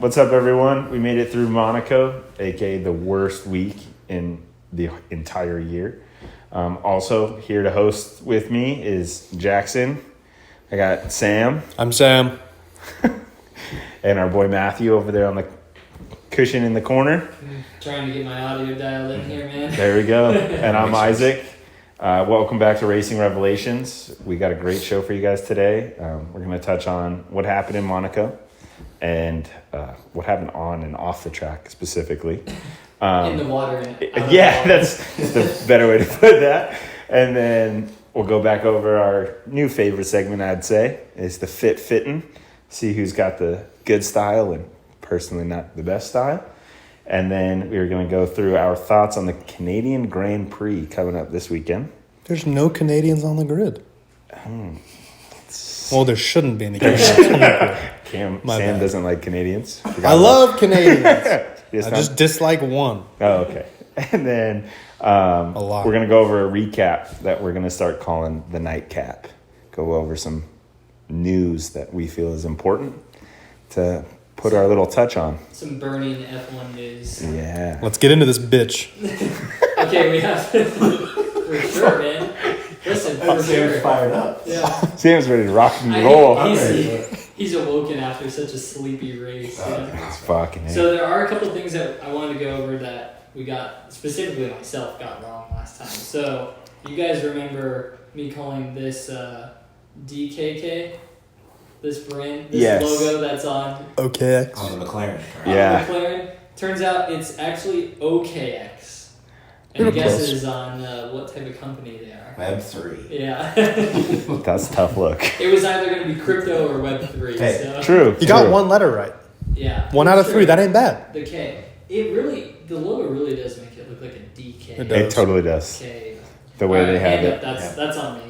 What's up, everyone? We made it through Monaco, aka the worst week in the entire year. Also, here to host with me is Jackson. I got Sam. I'm Sam. And our boy Matthew over there on the cushion in the corner. Trying to get my audio dialed in here, man. There we go. And I'm Isaac. Welcome back to Racing Revelations. We got a great show for you guys today. We're going to touch on what happened in Monaco and what happened on and off the track specifically. In the water. That's the better way to put that. And then we'll go back over our new favorite segment, I'd say, is the fitting. See who's got the good style and personally not the best style. And then we're going to go through our thoughts on the Canadian Grand Prix coming up this weekend. There's no Canadians on the grid. Well, there shouldn't be any Canadians on the grid. Sam doesn't like Canadians. I love Canadians. I just dislike one. Oh, okay. And then we're going to go over a recap that we're going to start calling the nightcap. Go over some news that we feel is important to put our little touch on. Some burning F1 news. Yeah. Let's get into this bitch. Okay, we have for sure, man. Listen, for sure. Fired up. Yeah. Sam's ready to rock and roll. He's awoken after such a sleepy race. It's fucking So there are a couple of things that I wanted to go over that we got, specifically myself, got wrong last time. So you guys remember me calling this DKK? This brand, this logo that's on OKX. On the McLaren. Yeah. McLaren. Turns out it's actually OKX. And Pretty I guess close. it is on what type of company they are. Web3. Yeah. That's a tough look. It was either going to be crypto or Web3. Hey, so. True. You got one letter right. Yeah. One out of three. That ain't bad. The K. The logo really does make it look like a DK. It does. It totally does. K. The way they have it. That's on me.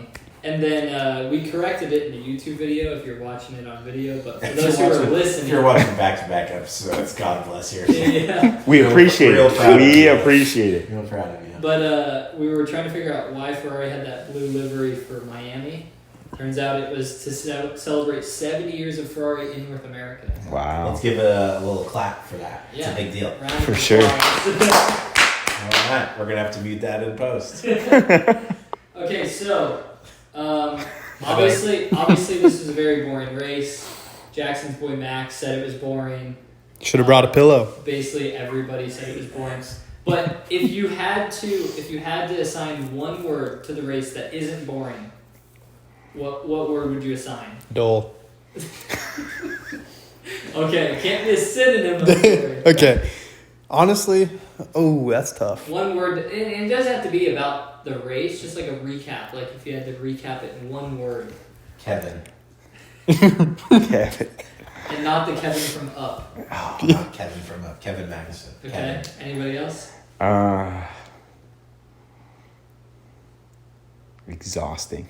And then we corrected it in the YouTube video if you're watching it on video. But for those who are listening, If you're watching back-to-back episodes, God bless you. Yeah. We appreciate Real it. proud of We you. appreciate it. Real proud of you. But we were trying to figure out why Ferrari had that blue livery for Miami. Turns out it was to celebrate 70 years of Ferrari in North America. Wow. Let's give a little clap for that. It's a big deal. Round of For sure. applause. All right, we're going to have to mute that in post. Okay, so obviously this was a very boring race. Jackson's boy Max said it was boring. Should have brought a pillow. Basically everybody said it was boring. But if you had to assign one word to the race that isn't boring, what word would you assign? Dull. Okay, it can't be a synonym of a word. Okay. Honestly, that's tough. One word, and it doesn't have to be about the race, just like a recap. Like if you had to recap it in one word. Kevin. Kevin. And not the Kevin from Up. Oh, not Kevin from Kevin Magnuson. Okay, Kevin. anybody else? Exhausting.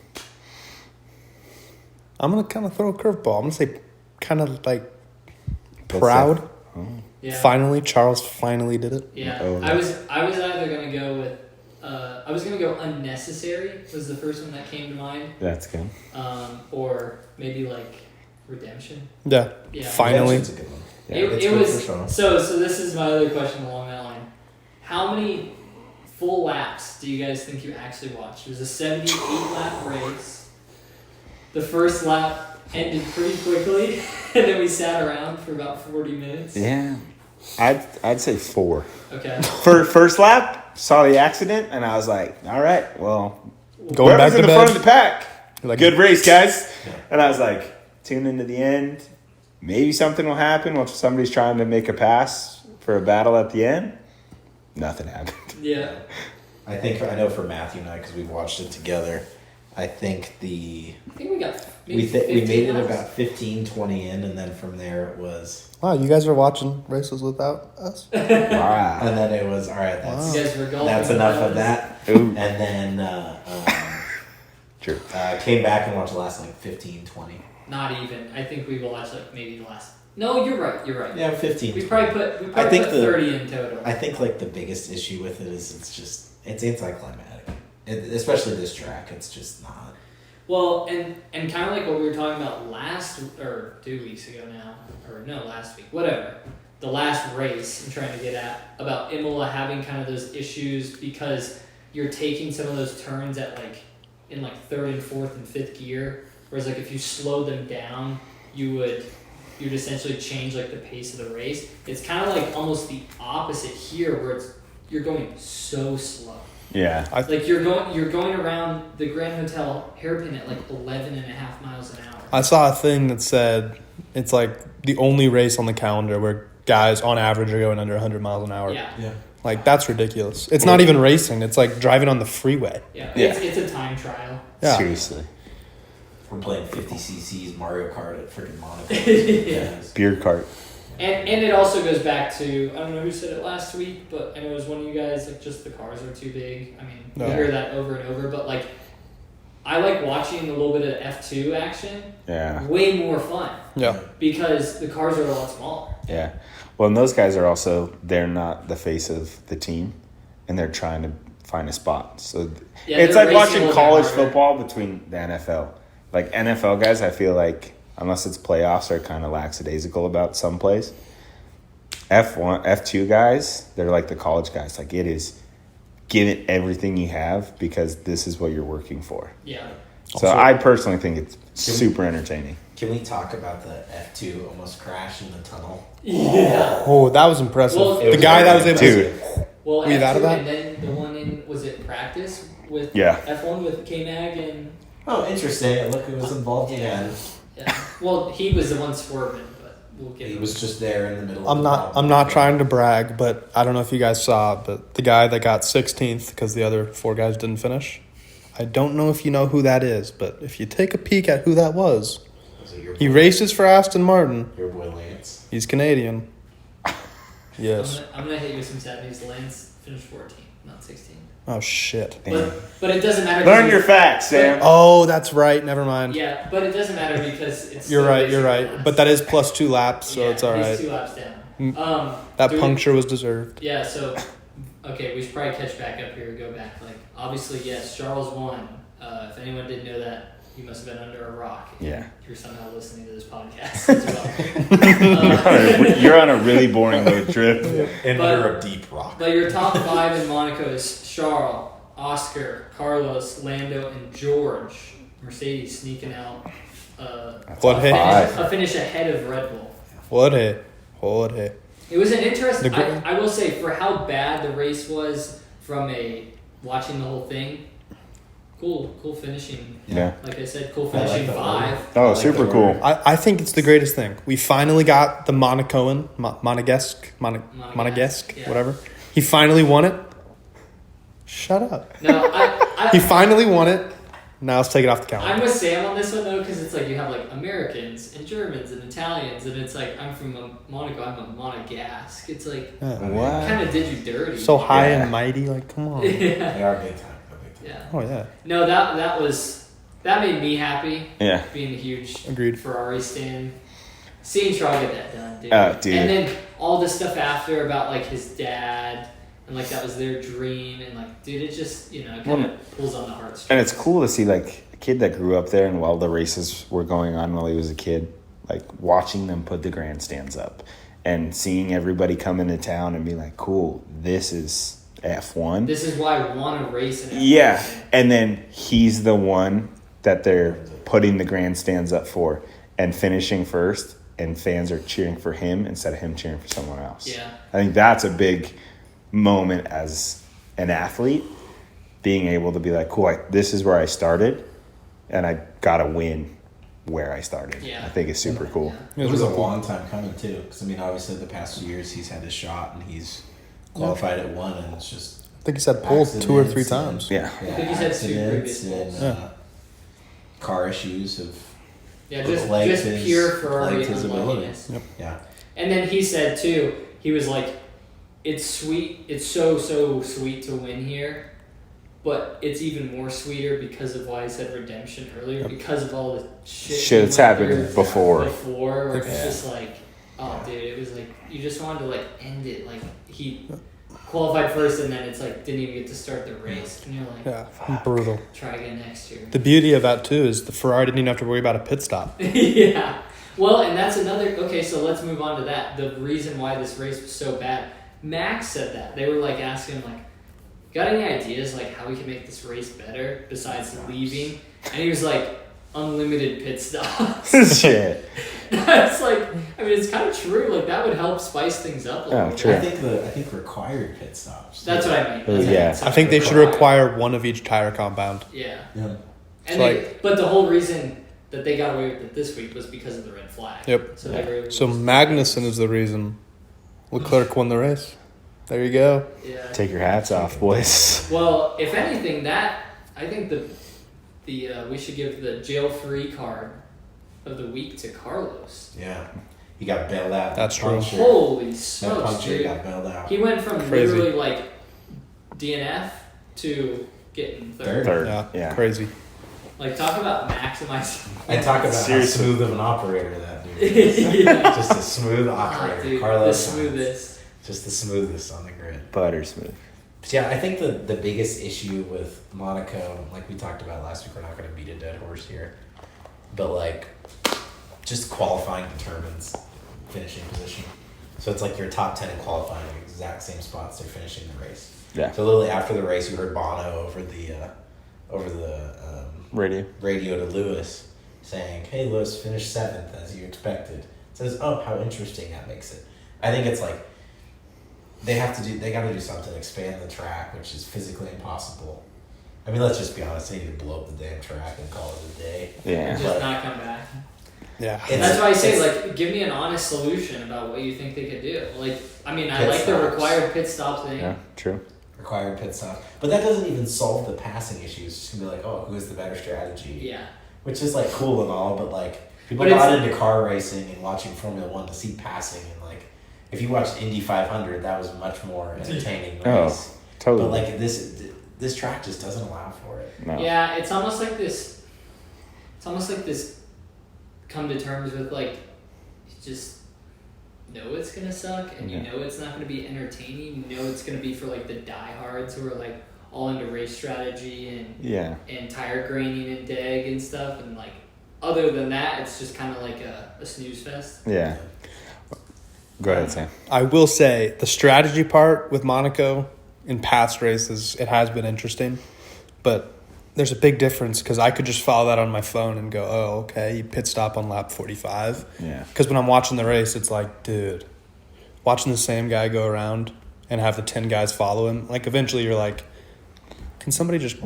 I'm going to kind of throw a curveball. I'm going to say kind of like proud. Yeah. Finally, Charles finally did it. Yeah, Oh, I was either gonna go with I was gonna go unnecessary was the first one that came to mind, That's good. or maybe like redemption. Yeah. Yeah, Finally. Redemption's a good one. Yeah, it it's it good was for Sean. so. This is my other question along that line. How many full laps do you guys think you actually watched? It was a 78 lap race. The first lap ended pretty quickly, and then we sat around for about 40 minutes. Yeah. I'd say 4. Okay. First lap, saw the accident, and I was like, all right, well, Going back whoever's in to the front of bed. the pack, Like, good race, guys. Yeah. And I was like, tune into the end. Maybe something will happen once somebody's trying to make a pass for a battle at the end. Nothing happened. Yeah. I know for Matthew and I, because we've watched it together, I think I think we got we maybe we 15 made it laps. about 15, 20 in, and then from there it was, wow, you guys are watching races without us? Wow. and then it was, all right, that's You guys were golfing. that's enough with of us. that. Ooh. And then True. came back and watched the last like 15, 20. Not even. I think we watched like maybe the last. No, you're right. You're right. Yeah, 15. We probably put think 30 in total. I think like the biggest issue with it is it's anticlimactic. Especially this track, it's just not. Well, and kind of like what we were talking about last 2 weeks ago now, or no, last week, whatever. The last race I'm trying to get at about Imola having kind of those issues because you're taking some of those turns in third and fourth and fifth gear, whereas like if you slowed them down, you'd essentially change like the pace of the race. It's kind of like almost the opposite here, where you're going so slow. Yeah. Like you're going around the Grand Hotel hairpin at like 11.5 miles an hour. I saw a thing that said it's like the only race on the calendar where guys on average are going under 100 miles an hour. Yeah. Like, that's ridiculous. It's not even racing. It's like driving on the freeway. Yeah. Yeah. It's a time trial. Yeah. Seriously. We're playing 50cc's Mario Kart at freaking Monaco. Yeah. Beer cart. And it also goes back to, I don't know who said it last week, but I know it was one of you guys, like just the cars are too big. I mean, No. you hear that over and over, but like I like watching a little bit of F2 action. Yeah. Way more fun. Yeah. Because the cars are a lot smaller. Yeah. Well, and those guys are also, they're not the face of the team, and they're trying to find a spot. So Yeah, it's they're like racing a watching little bit college harder. football between the NFL. Like NFL guys, I feel like, unless it's playoffs, are kind of lackadaisical about some plays. F2 guys, they're like the college guys. Like, it is, give it everything you have because this is what you're working for. Yeah. So Also- I personally think it's super entertaining. Can we talk about the F2 almost crash in the tunnel? Yeah. Oh, that was impressive. Well, the guy that was able Dude. Well, Were you F2 out of that? and then the one in, was it practice with Yeah. F1 with K-Mag and Oh, interesting. Look who was involved again. yeah. Well, he was the one swerving, but we'll get He him. was just there in the middle. I'm not trying to brag, but I don't know if you guys saw, but the guy that got 16th because the other 4 guys didn't finish. I don't know if you know who that is, but if you take a peek at who that was, he races for Aston Martin. Your boy Lance. He's Canadian. Yes. I'm gonna hit you with some sad news. Lance finished 14, not 16. Oh shit. Damn. But it doesn't matter. Learn because your facts, Sam. Oh, that's right. Never mind. Yeah, but it doesn't matter because it's. You're still right. racing You're right. last. But that is plus 2 laps, so Yeah, it's all he's right. 2 laps down. Mm. That do we- puncture was deserved. Yeah. So, okay, we should probably catch back up here. Go back. Like, obviously, yes, Charles won. If anyone didn't know that, you must have been under a rock. Yeah. You're somehow listening to this podcast as well. You're on a really boring road trip. And But- under a deep rock. But your top 5 in Monaco is Charles, Oscar, Carlos, Lando, and George. Mercedes sneaking out What a hey? Five. a finish ahead of Red Bull. What hey? What hey? It was an interesting. The gr- I will say for how bad the race was from watching the whole thing. Cool finishing. Yeah. Like I said, cool I like finishing the 5. Oh, I like super the cool. word. I think it's the greatest thing. We finally got the Monacoan, Monegasque, yeah. whatever. He finally won it. Shut up. No, He finally won it. Now let's take it off the I'm calendar. with Sam on this one though, because it's like you have like Americans and Germans and Italians, and it's like I'm from Monaco, I'm a Monegasque. It's like Yeah. What? kind of did you dirty. So high Yeah. and mighty, like come on. yeah. They are big time. They're big time. Yeah. Oh yeah, No, that made me happy. Yeah. Being a huge agreed. Ferrari stand. Seeing Charles get that done, dude. Oh, dude. And then all the stuff after about like his dad and like that was their dream and like dude, it just it kind of pulls on the heartstrings. And it's cool to see like a kid that grew up there and while the races were going on while he was a kid, like watching them put the grandstands up and seeing everybody come into town and be like, cool, this is F1. This is why I want to race in F1. Yeah. And then he's the one that they're putting the grandstands up for and finishing first, and fans are cheering for him instead of him cheering for someone else. Yeah. I think that's a big moment as an athlete, being able to be like, cool, this is where I started, and I got to win where I started. Yeah. I think it's super cool. Yeah, It was a really cool. long time coming too, because I mean, obviously the past few years he's had his shot and he's qualified at 1, and it's just I think he said pulled 2 or 3 accidents times. Yeah. I think he's had 2 previous accidents pulls. and car issues have Yeah, plagued just his- pure Ferrari plagued his ability. unluckiness. yeah. And then he said too, he was like, it's sweet, it's so sweet to win here, but it's even more sweeter because of why I said redemption earlier, because of all the shit That's he went happened through before. where it's Yeah. just like, oh dude, it was like, you just wanted to like end it, like qualified first, and then it's like didn't even get to start the race, and you're like, Yeah, brutal. try again next year. The beauty of that too is the Ferrari didn't even have to worry about a pit stop. Yeah. Well, and that's another. Okay, so let's move on to that. The reason why this race was so bad. Max said that they were like asking him like, "Got any ideas like how we can make this race better besides leaving?" And he was like, "Unlimited pit stops." Shit. That's like, I mean, it's kind of true. Like that would help spice things up a little bit. True. I think required pit stops. That's what I mean. That's Yeah. what I think they should require one of each tire compound. Yeah. Yeah. And but the whole reason that they got away with it this week was because of the red flag. Yep. So they were able to So just- Magnussen is the reason Leclerc won the race. There you go. Yeah. Take your hats off, boys. Well, if anything, that I think the we should give the jail-free card of the week to Carlos. Yeah. He got bailed out. That's true. Puncture. Holy That smokes, puncture dude! got bailed out. He went from Crazy. literally like DNF to getting third. Third. Yeah. Crazy. Like talk about maximizing. I talk about Seriously. how smooth of an operator that dude is. Yeah. Just a smooth operator. Dude, Carlos the Sainz. smoothest. Just the smoothest on the grid. Butter smooth. But yeah, I think the biggest issue with Monaco, like we talked about last week, we're not going to beat a dead horse here, but like just qualifying determines finishing position. So it's like your top 10 in qualifying, exact same spots they're finishing the race. Yeah. So literally after the race, you heard Bono over the Radio. to Lewis saying, "Hey, Lewis finished 7th as you expected." It says, "Oh, how interesting that makes it." I think it's like they got to do something, expand the track, which is physically impossible. I mean, let's just be honest, they need to blow up the damn track and call it a day. Yeah. Just But- not come back. Yeah. That's why I say, it's- like, give me an honest solution about what you think they could do. Like, I mean, I Pit like the stops. required pit stop thing. Yeah. True. Required pit stop. But that doesn't even solve the passing issue. It's just going to be like, oh, who has the better strategy? Yeah. Which is, like, cool and all, but, like, people But got it's- into car racing and watching Formula 1 to see passing. And, like, if you watched Indy 500, that was a much more entertaining Oh, race. totally. But, like, this track just doesn't allow for it. No. Yeah, it's almost like this. It's almost like this. Come to terms with like, you just know it's gonna suck, and you Yeah. know it's not gonna be entertaining. You know it's gonna be for like the diehards who are like all into race strategy Yeah. and tire graining and DEG and stuff. And like, other than that, it's just kind of like a snooze fest. Yeah. Go ahead, Sam. I will say the strategy part with Monaco in past races, it has been interesting, but there's a big difference because I could just follow that on my phone and go, oh, okay, you pit stop on lap 45. Yeah. Because when I'm watching the race, it's like, dude, watching the same guy go around and have the 10 guys follow him, like eventually you're like, can somebody just,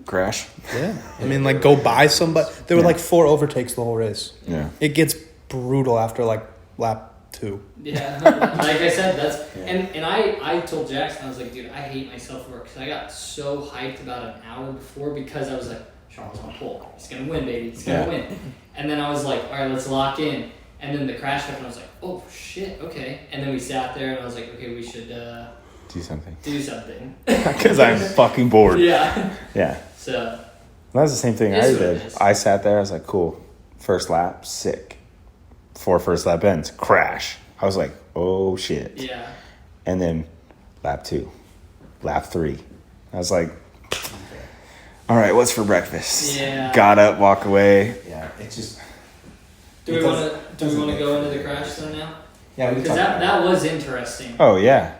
Crash. yeah. I mean, like go buy somebody. There were Yeah. like 4 overtakes the whole race. Yeah. It gets brutal after like lap 2. Yeah, like I said, that's Yeah. and I told Jackson, I was like, dude, I hate myself for it because I got so hyped about an hour before because I was like, Charles on pole, he's gonna win, baby, he's gonna Yeah. win. And then I was like, all right, let's lock in. And then the crash happened. I was like, oh shit, okay. And then we sat there and I was like, okay, we should Do something. do something. Because I'm fucking bored. Yeah. Yeah. So That's the same thing I It is what did. it is. I sat there. I was like, cool. First lap, sick. 4 first lap ends, crash. I was like, oh shit. yeah. And then lap 2, lap 3. I was like, all right, what's for breakfast? Yeah. Got up, walk away. Yeah, it's just... Do we It want doesn't- to doesn't make go into for the good crash race. though now? Yeah, we Because talked about that was interesting. Oh yeah.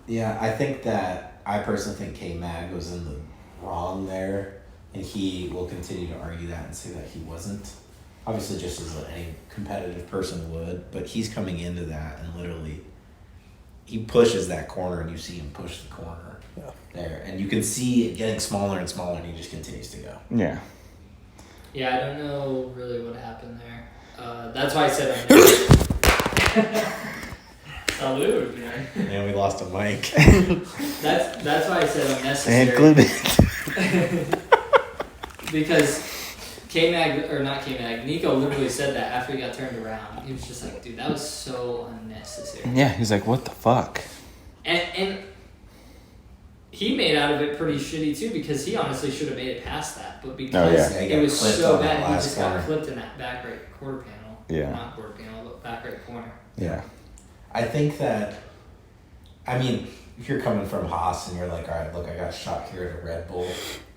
Yeah, I think that I personally think K-Mag was in the wrong there, and he will continue to argue that and say that he wasn't. Obviously, just as any competitive person would, but he's coming into that and literally, he pushes that corner, and you see him push the corner there, and you can see it getting smaller and smaller, and he just continues to go. Yeah. Yeah, I don't know really what happened there. That's why I said unnecessary. Salud, man. And we lost a mic. That's why I said And unnecessary. included. Because K-Mag, or not K-Mag, Nico literally said that after he got turned around. He was just like, dude, that was so unnecessary. Yeah, he's like, what the fuck? And he made out of it pretty shitty too because he honestly should have made it past that. But because yeah. He it got was clipped so on that bad, he last just corner. got clipped in that back right quarter panel. Yeah. Not quarter panel, but back right corner. Yeah. I think that I mean, if you're coming from Haas and you're like, all right, look, I got a shot here at a Red Bull,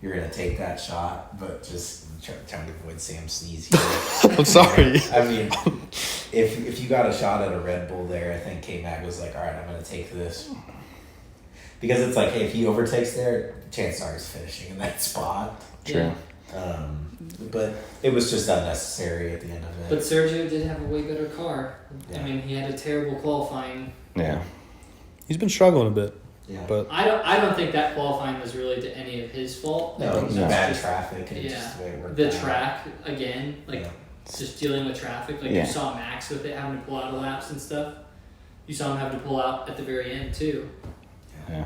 you're gonna take that shot, but just trying to avoid Sam Sneeze here. I'm sorry. I mean, if you got a shot at a Red Bull there, I think K-Mag was like, all right, I'm gonna take this. Because it's like, hey, if he overtakes there, chances are he's finishing in that spot. True. But it was just unnecessary at the end of it. But Sergio did have a way better car. Yeah. I mean, he had a terrible qualifying. Yeah. He's been struggling a bit, Yeah. but I don't think that qualifying was really to any of his fault. No, I it think was that's bad just traffic and yeah. just the way it worked the out. track again, like Yeah. just dealing with traffic. Like Yeah. you saw Max with it having to pull out of laps and stuff. You saw him have to pull out at the very end too. Yeah.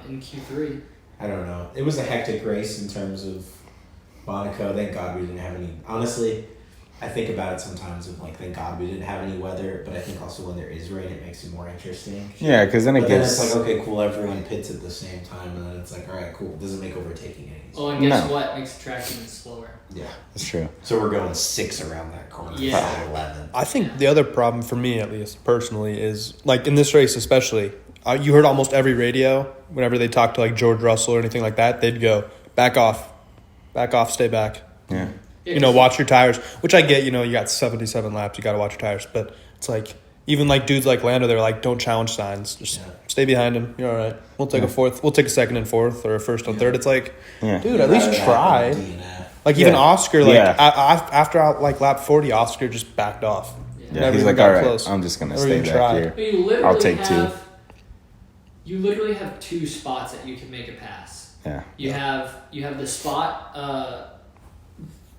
In Q3. I don't know. It was a hectic race in terms of Monaco. Thank God we didn't have any. Honestly, I think about it sometimes of like, thank God we didn't have any weather. But I think also when there is rain, it makes it more interesting. Yeah, because then it But then gives. it's like, okay, cool, everyone pits at the same time, and then it's like, all right, cool. Doesn't make overtaking any easier. Oh, and guess No. what? Makes the track even slower. Yeah. That's true. So we're going 6 around that corner Yeah. instead of 11. I think the other problem for me, at least personally, is like in this race especially, you heard almost every radio whenever they talked to like George Russell or anything like that, they'd go, back off, stay back. Yeah. You know, watch your tires, which I get, you know, you got 77 laps, you got to watch your tires. But it's like, even like dudes like Lando, they're like, don't challenge signs. Just stay behind him. You're all right. We'll take a fourth. We'll take a second and fourth or a first and third. It's like, Yeah. dude, at least try. DNF. Like even Yeah. Oscar, like Yeah. after like lap 40, Oscar just backed off. Yeah. Yeah. Never He's even like, got all right, close. I'm just gonna Never stay even back tried. here. But you literally I'll take two. You literally have 2 spots that you can make a pass. Yeah. You have the spot.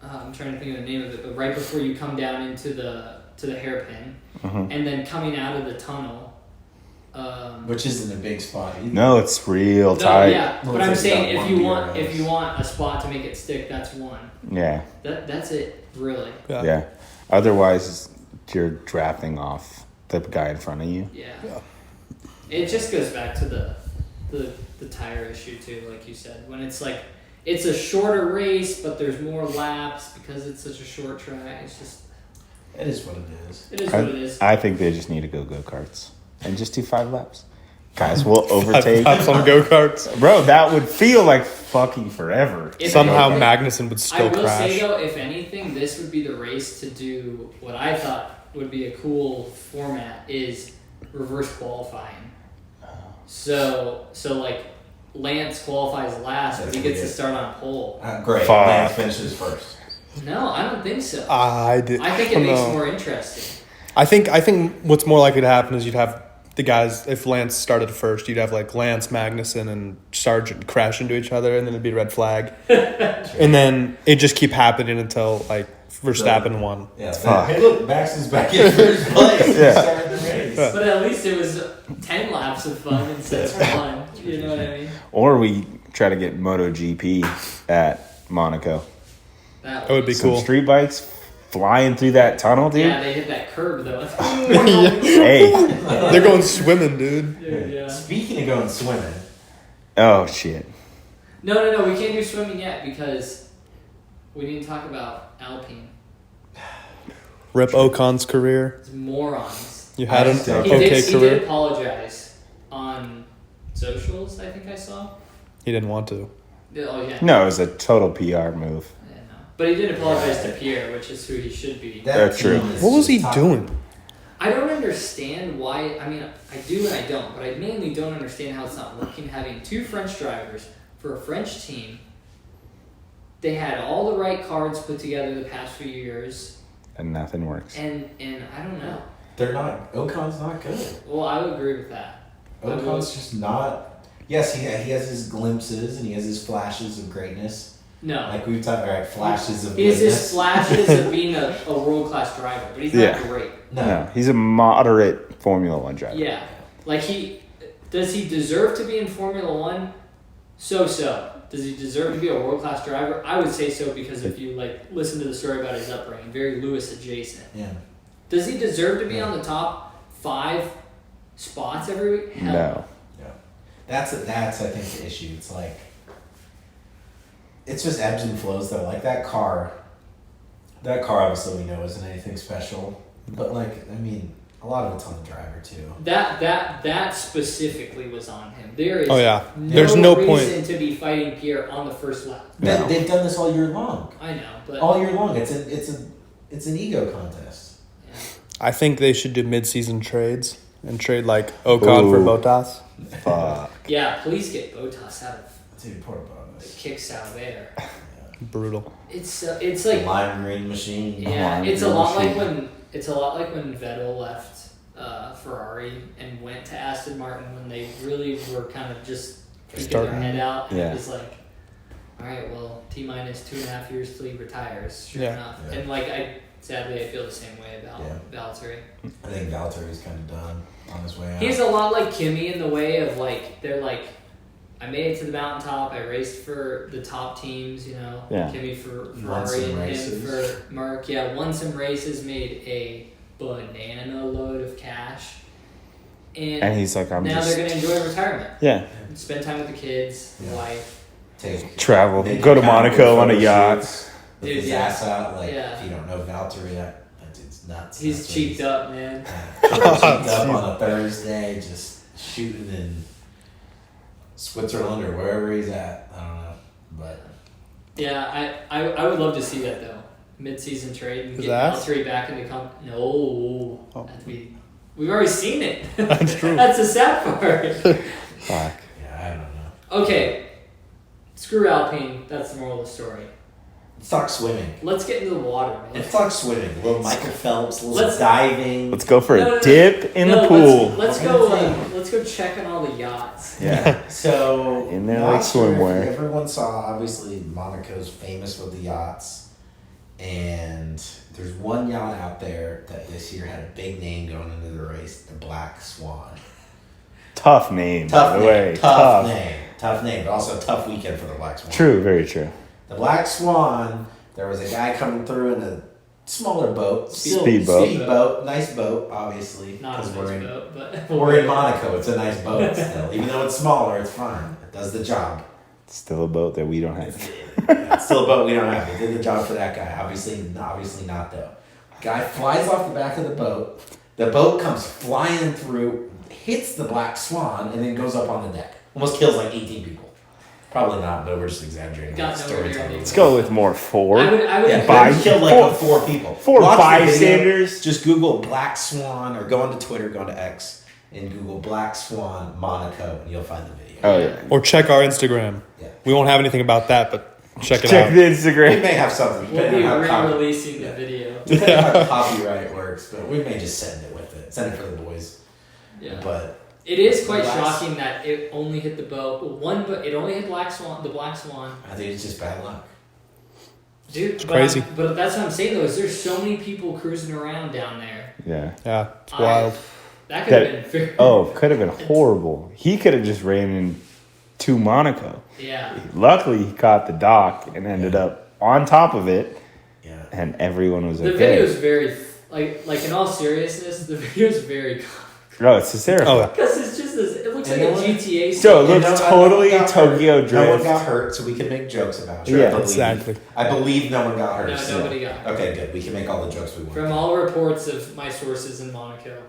I'm trying to think of the name of it, but right before you come down into the hairpin, and then coming out of the tunnel. Which isn't a big spot either. No, it's real No, tight. yeah, Well, but it's I'm like saying about if you one want beer if you want a spot to make it stick, that's one. Yeah. That's it, really. Yeah. Otherwise, you're drafting off the guy in front of you. Yeah. It just goes back to the tire issue too, like you said. When it's like it's a shorter race, but there's more laps because it's such a short track. It's just It is what it is. it is what it is. I think they just need to go karts and just do 5 laps. Guys, we'll overtake. Some go-karts. Bro, that would feel like fucking forever. If Somehow anything- Magnussen would I still will crash. say though, if anything, this would be the race to do what I thought would be a cool format is reverse qualifying. So like Lance qualifies last, but he gets to start on pole. Great. Fuck. Lance finishes first. No, I don't think so. I think it makes it more interesting. I think what's more likely to happen is you'd have the guys, if Lance started first, you'd have like Lance, Magnussen, and Sargent crash into each other, and then it'd be a red flag. And then it just keep happening until like Verstappen won. Yeah. Fuck. Hey, look, Max is back in first place. He Yeah. started the race. But at least it was 10 laps of fun instead of 1. You know what I mean? Or we try to get Moto GP at Monaco. That That would be Some cool. street bikes flying through that tunnel, dude. Yeah, they hit that curb though. Hey. They're going swimming, dude. Dude, yeah. Speaking of going swimming, Oh, shit. No, we can't do swimming yet because we need to talk about Alpine. Rip Ocon's career. It's morons. You had an He okay He career. did apologize on socials, I think I saw. He didn't want to. Oh, yeah. No, it was a total PR move. Yeah, no. But he did apologize to Pierre, which is who he should be. That's true. team is What was just he top. doing? I don't understand why. I mean, I do and I don't, but I mainly don't understand how it's not working. Having 2 French drivers for a French team, they had all the right cards put together the past few years, And nothing works. and I don't know. They're not. Ocon's not good. Well, I would agree with that. Ocon's just not. Yes, he has his glimpses and he has his flashes of greatness. No, Like we've talked, all right, flashes of he has his goodness. flashes of being a world class driver, but he's not Yeah. great. No, he's a moderate Formula One driver. Yeah, like does he deserve to be in Formula One? So. Does he deserve to be a world class driver? I would say so because if you like listen to the story about his upbringing, very Lewis adjacent. Yeah. Does he deserve to be on the top 5 spots every week? Hell No. That's I think the issue. It's like it's just ebbs and flows though. Like that car obviously we know isn't anything special. But like I mean, A lot of it's on the driver too. That specifically was on him. There is There's no reason point to be fighting Pierre on the first lap. No. They've done this all year long. I know, but All year long, it's an ego contest. yeah. I think they should do mid-season trades and trade like Ocon for Ooh. Bottas. Fuck. Yeah, please get Bottas out of Dude, poor the Bottas. kicks out there. Brutal. It's like Lime green machine. yeah, Lime it's a green lot like machine. when Vettel left Ferrari and went to Aston Martin when they really were kind of just peeking their Starting. head out. And Yeah. it was like, all right, well, T-minus 2.5 years till he retires. Sure Yeah. enough. Yeah. And sadly, I feel the same way about Valtteri. I think Valtteri's kind of done on his way out. He's a lot like Kimi in the way of like they're like, I made it to the mountaintop. I raced for the top teams, you know. Yeah. Kimi for Won some Ferrari and him races. for Merc. Yeah, won some races, made a banana load of cash, And he's like, I'm now just they're gonna enjoy retirement, yeah. spend time with the kids, the Yeah. wife. Travel, Maybe go to kind of Monaco good on a photo yacht. shoots With Dude, his yeah. ass out, like Yeah. if you don't know Valtteri, that dude's nuts. He's That's what cheeked up, man. Cheeked up on a Thursday, just shooting in Switzerland or wherever he's at. I don't know, but Yeah, I would love to see that though. Mid-season trade and His get ass? Valtteri back in the company. No, Oh. we've already seen it. That's true. That's the sad part. Fuck. yeah, I don't know. Okay, screw Alpine. That's the moral of the story. Let's talk swimming. Let's get into the water, man. Let's talk swimming. Little Michael Phelps, little Let's- diving. Let's go for No, a dip in the No, pool. Let's We're go. gonna Let's go check on all the yachts. Yeah. So In there not like sure if swimwear. Everyone saw obviously Monaco's famous with the yachts, and there's one yacht out there that this year had a big name going into the race, the Black Swan. Tough name, Tough by the name, way. tough name, but also a tough weekend for the Black Swan. True, very true. The Black Swan. There was a guy coming through in a smaller boat, Speedboat. Speedboat, nice boat, obviously, Not a because nice we're in boat, but we're in Monaco. It's a nice boat still, even though it's smaller. It's fine. It does the job. Still a boat that we don't have. It's still a boat we don't have. It did the job for that guy. Obviously not though. Guy flies off the back of the boat. The boat comes flying through, hits the Black Swan, and then goes up on the deck. Almost kills like 18 people. Probably not, but we're just exaggerating. Got That nowhere near storytelling. the- Let's go with more four. I would. Yeah, By- but he killed like four people. Four Watch the video. bystanders. Just Google Black Swan or go onto Twitter, go onto X, and Google Black Swan Monaco, and you'll find the video. Oh yeah. Or check our Instagram. Yeah. We won't have anything about that, but check it Check out. the We Instagram. may have something We'll depending be on how re-releasing the video. depending on how copyright works, but we may just send it with it. Send it for the boys. Yeah. But It is quite Black- shocking that it only hit the boat. It only hit the Black Swan. I think it's just bad luck. Dude, It's but crazy. But that's what I'm saying though. Is there's so many people cruising around down there. Yeah. Yeah, it's wild. That could have been very. Oh, could have been horrible. He could have just ran into Monaco. Yeah. Luckily, he caught the dock and ended up on top of it, Yeah. and everyone was The okay. video is very like in all seriousness, the video is very Oh, it's hysterical. Oh, yeah. because it's just this. It looks And like a no one- GTA. So it scene. looks no one totally got hurt. Tokyo No one Drift. got hurt, so we can make jokes about it. Yeah, I believe. exactly. I believe no one got hurt. No, so- nobody got hurt. Okay, good. We can make all the jokes we want. From all reports of my sources in Monaco,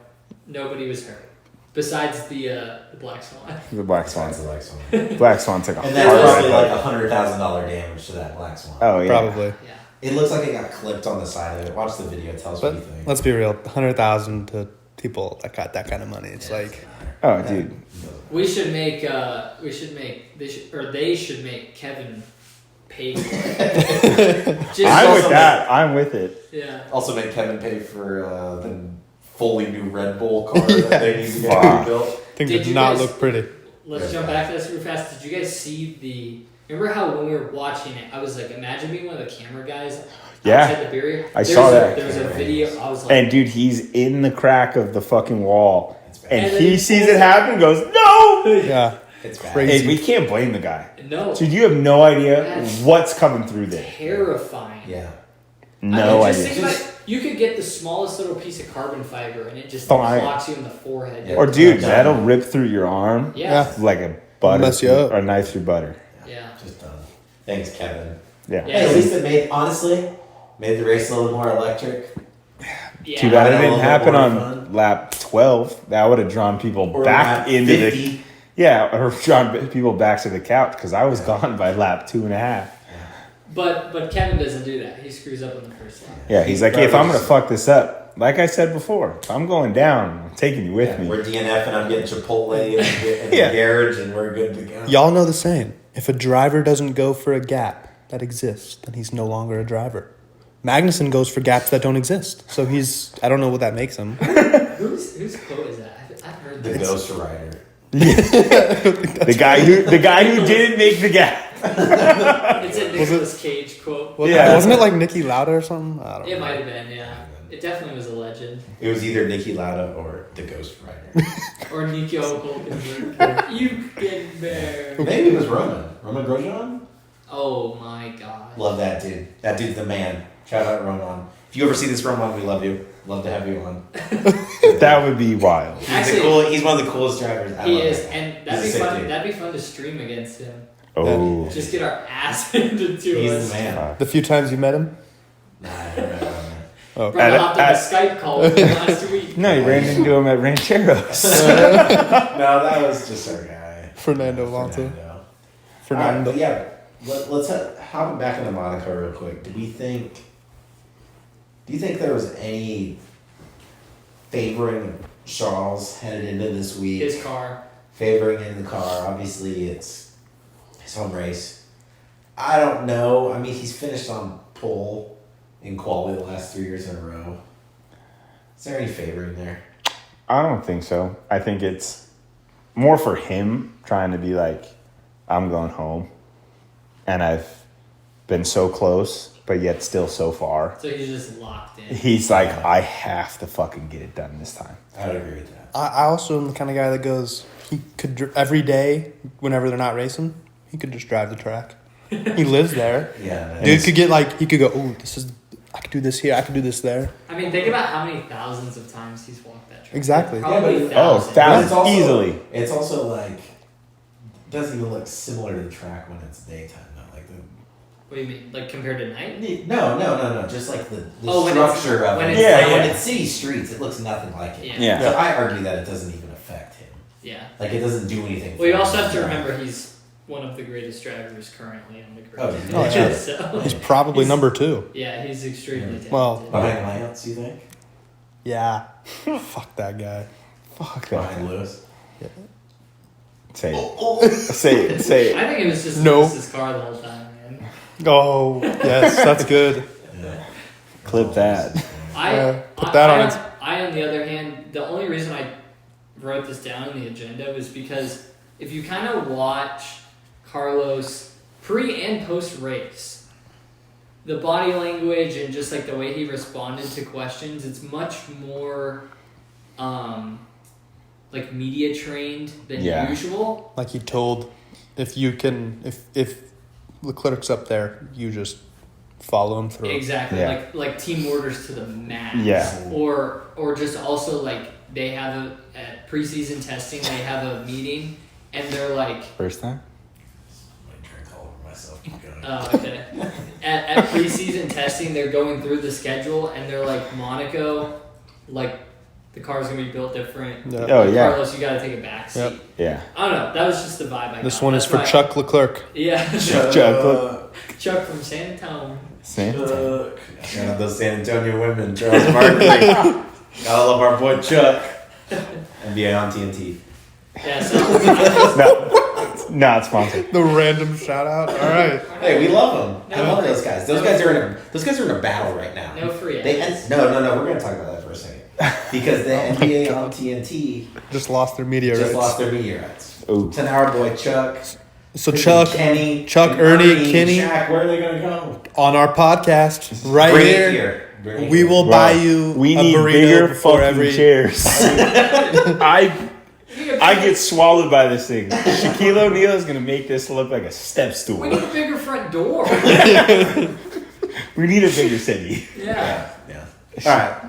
nobody was hurt. Besides the Black Swan. The Black Swan. Besides the Black Swan. Black Swan took a And hard that's probably ride. like $100,000 damage to that Black Swan. Oh yeah. Probably. Yeah. It looks like it got clipped on the side of it. Watch the video. Tell us what But you think. let's be real, 100,000 to people that got that kind of money. It's like, Oh dude. We should make. They should make Kevin pay for it. Just I'm also with that. I'm with it. Yeah. Also made Kevin pay for the fully new Red Bull car that they need to get Fuck. rebuilt. things Did did you not guys- look pretty. Let's jump back to that super fast. Did you guys see the? Remember how when we were watching it, I was like, imagine being one of the camera guys Yeah. outside the barrier. I saw that. There was a video. I was like, And dude, he's in the crack of the fucking wall, It's bad. and And then he he sees pulls it it. happen, and goes no. Yeah. It's bad. Crazy. Hey, we can't blame the guy. no, Dude, you have no idea That's what's coming through there. terrifying. Yeah. No I mean, just idea. think about it. You could get the smallest little piece of carbon fiber, and it just Fine. clocks you in the forehead. Yeah. Or dude, Yeah. that'll rip through your arm Yeah. like a butter Mess you up. or knife through butter. Yeah. Just done. Thanks, Kevin. Yeah. Yeah. Hey, at least it made the race a little more electric. Yeah. Too bad it Yeah, a didn't little happen bit more on fun. lap 12. That would have drawn people Or back lap into 50. the. Yeah, or drawn people back to the couch because I was gone by lap 2.5. But Kevin doesn't do that. He screws up on the first lap. Yeah, he's like, if I'm going to fuck this up, like I said before, if I'm going down, I'm taking you with me. We're DNF and I'm getting Chipotle in Yeah. the garage and we're good to go. Y'all know the saying. If a driver doesn't go for a gap that exists, then he's no longer a driver. Magnussen goes for gaps that don't exist. So I don't know what that makes him. Whose quote is that? I've heard The that. Ghost Rider. The guy who didn't make the gap. It's a Nicolas Cage quote. Wasn't it like Nicky Lauda or something? I don't It know. might have been, yeah. It definitely was a legend. It was either Nicky Lauda or the Ghost Rider. Or Nico Hulkenberg. You get there. Maybe it was Roman. Roman Grosjean? Oh my god. Love that dude. That dude's the man. Shout out Roman. If you ever see this Roman, we love you. Love to have you on. That would be wild. Actually, He's one of the coolest drivers. I He love is, that guy. and that'd He's be a sick fun. dude. That'd be fun to stream against him. Oh. Just get our ass into two He's us. the man. The few times you met him? Nah, I don't know. Oh. Brenda hopped on a At- Skype call with him last week. No, you ran into him at Rancheros. No, that was just our guy. Fernando Alonso. Fernando. Fernando. Yeah, let's hop back into Monaco real quick. Do you think there was any favoring of Charles headed into this week? His car. Favoring in the car. Obviously, it's his home race. I don't know. I mean, he's finished on pole in quali the last 3 years in a row. Is there any favoring there? I don't think so. I think it's more for him trying to be like, I'm going home. And I've been so close, but yet still so far. So he's just locked in. He's like, I have to fucking get it done this time. I would agree with that. I also am the kind of guy that goes, he could, every day, whenever they're not racing, he could just drive the track. He lives there. Yeah. Dude could get like, he could go, oh, I could do this here, I could do this there. I mean, think about how many thousands of times he's walked that track. Exactly. Probably Yeah, but- thousands. Oh, But it's also, easily. It's also like, it doesn't even look similar to the track when it's daytime though. Like What do you mean? Like compared to night? no. Just like the Oh, when it's- structure of when it. it's- Yeah, Like, when yeah. it's city streets, it looks nothing like it. Yeah. Yeah. So I argue that it doesn't even affect him. Yeah. Like it doesn't do anything. Well, you for also him. have to remember he's one of the greatest drivers currently on the grid. Oh, yeah. So, He's probably He's- number 2. yeah, he's extremely talented. Well, Behind Lance, you think? Yeah. Fuck that guy. Fuck that. Behind Lewis. Say it. Say it. Say it. I think it was just No. Lewis's car the whole time, man. Oh, yes, that's good. Yeah. Clip that. Put that on it. I, on the other hand, the only reason I wrote this down in the agenda was because if you kind of watch Carlos pre and post race, the body language and just like the way he responded to questions, it's much more like media trained than Yeah. usual. Like he told, if Leclerc's up there, you just follow him through. Exactly, Yeah. like team orders to the max. Yeah. Or just also like they have at preseason testing they have a meeting and they're like, First time? I drink all over myself. Keep going. okay. At preseason testing they're going through the schedule and they're like Monaco, like the car's gonna be built different. Yeah. Oh, yeah. Carlos, you gotta take a back seat. Yep. Yeah. I don't know. That was just the vibe I This got. one is That's for why- Chuck Leclerc. Yeah, Chuck from San Antonio. Same. Shout out those San Antonio women, Charles Barkley. Gotta love our boy Chuck. NBA on TNT. Yeah, so No, not sponsored. The random shout out. All right. Hey, we love them. I No. love those guys. Those guys are in a battle right now. no free They ads. no. We're gonna talk about that for a second because the NBA on TNT Just lost their media just rights. lost their media rights. Ooh. To our boy Chuck. So freaking Chuck, Kenny, Chuck, and Ernie, Kenny. Shaq, where are they gonna go? on our podcast right Bring here, it here. Bring it we here. will buy you We a need burrito bigger before fucking every. chairs. I get swallowed by this thing. Shaquille O'Neal is gonna make this look like a step We stool. need a bigger front door. We need a bigger city. Yeah. Yeah. All right.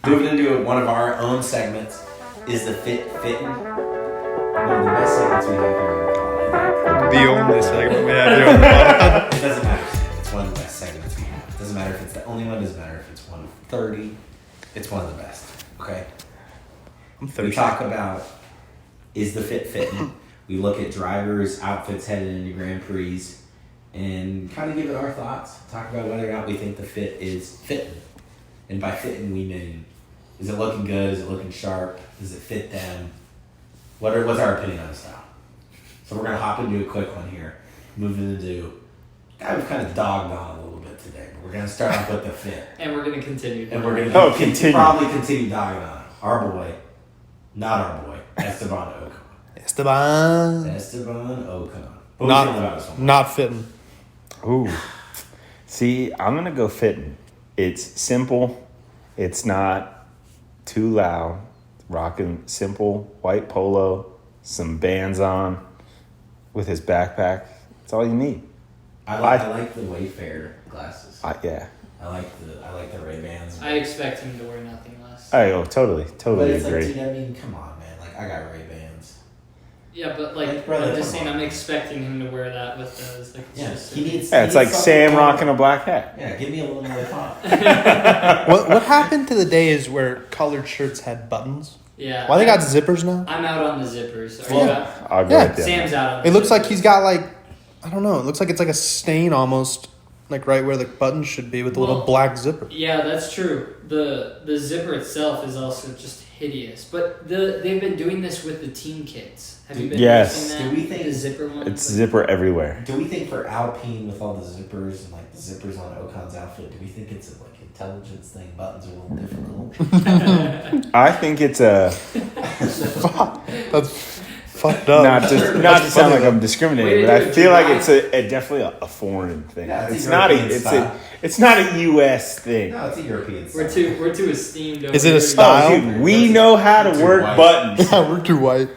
Moving into one of our own segments is the Fitting. One of the best segments we have here on the pod. The only segment we have here on the pod. It doesn't matter. It's one of the best segments we have. It doesn't matter if it's the only one. It doesn't matter if it's one of 30. It's one of the best. Okay. I'm We thirsty. talk about is the fit fitting. We look at drivers' outfits headed into Grand Prix and kind of give it our thoughts. Talk about whether or not we think the fit is fitting. And by fitting, we mean, is it looking good? Is it looking sharp? Does it fit them? What's our opinion on the style? So we're going to hop into a quick one here. Moving into guy we've kind of dogged on a little bit today. But we're going to start off with the fit. And we're going to continue. And we're going Oh, to continue. probably continue dogging on it. Our boy, not our boy, Esteban Ocon. Esteban. Esteban Ocon. What do you feel about this one? Not fitting. Ooh. See, I'm going to go fitting. It's simple. It's not too loud. Rocking simple white polo, some bands on with his backpack. That's all you need. I like the Wayfarer glasses. Yeah. I like the Ray-Bans. I expect him to wear nothing less. Totally But it's agree. like, dude, I mean, come on, man. Like, I got Ray-Bans. Yeah, but Like, brother, I'm just come saying, on. I'm expecting him to wear that with those. Like, it's Yeah, just he needs. Yeah, it's he like needs Sam something rocking more. a black hat. Yeah, give me a little more pop. What happened to the days where colored shirts had buttons? Yeah. Why they got zippers now? I'm out on the zippers. Are Well, you out? I'll go Yeah. with that. Sam's out on the It looks like zippers. he's got like, I don't know. It looks like it's like a stain almost, like right where the button should be with the little Well, black zipper. Yeah, that's true. The zipper itself is also just hideous. But they've been doing this with the team kits. Have you been Yes. noticing that? Do we think the zipper one? It's zipper everywhere. Do we think for Alpine with all the zippers and like the zippers on Ocon's outfit, do we think it's a like intelligence thing? Buttons are a little difficult. I think it's a That's fucked up. not to That's sound funny, like I'm Way discriminating, to but do I it, feel like July. it's definitely a foreign thing. Yeah, it's a it's not European style. it's not a U.S. thing. No, it's a European style. We're too esteemed. Over Is it a here. style? Oh, dude, we know how to Too work white. buttons. Yeah, we're too white.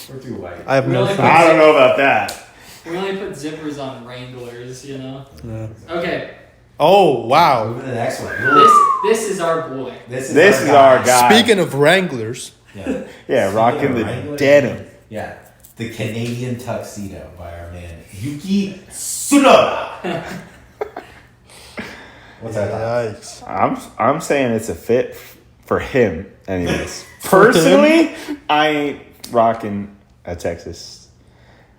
We're too white. I have no. Really? I don't know about that. We only put zippers on Wranglers, you know. Yeah. Okay, Oh wow! Moving to the next one. this is our boy. This This is our guy. Speaking of Wranglers, Yeah. Yeah, rocking the Wrangler. denim. Yeah. The Canadian tuxedo by our man Yuki Tsunoda. What's that? yikes! I'm saying it's a fit for him, anyways. For him? Personally, I ain't rocking a Texas.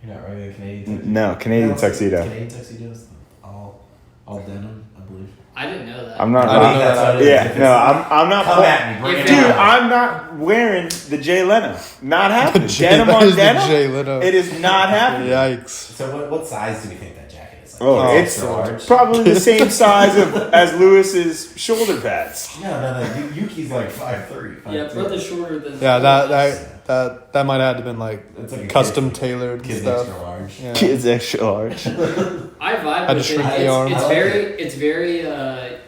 You're not rocking a Canadian tuxedo? No, Canadian tuxedo. Canadian tuxedos, all denim, I believe. I didn't know that. I'm not. I didn't know that's that. what it is. Yeah, no, I'm not. Come at me, bring If it Dude, on. I'm not wearing the Jay Leno. Not happening. Denim that on is the denim. Jay Leno. It is not happening. Yikes! So what size do we think that jacket is? Like, Oh, it's extra large? probably the same size as Lewis's shoulder pads. No. Yuki's like 5'3". Yeah, put the shorter than. Yeah, that might have been like It's like a custom kid- tailored Kid's stuff. extra large. Yeah. Kids extra large. I vibe Had to with it. shrink the arm. It's I like very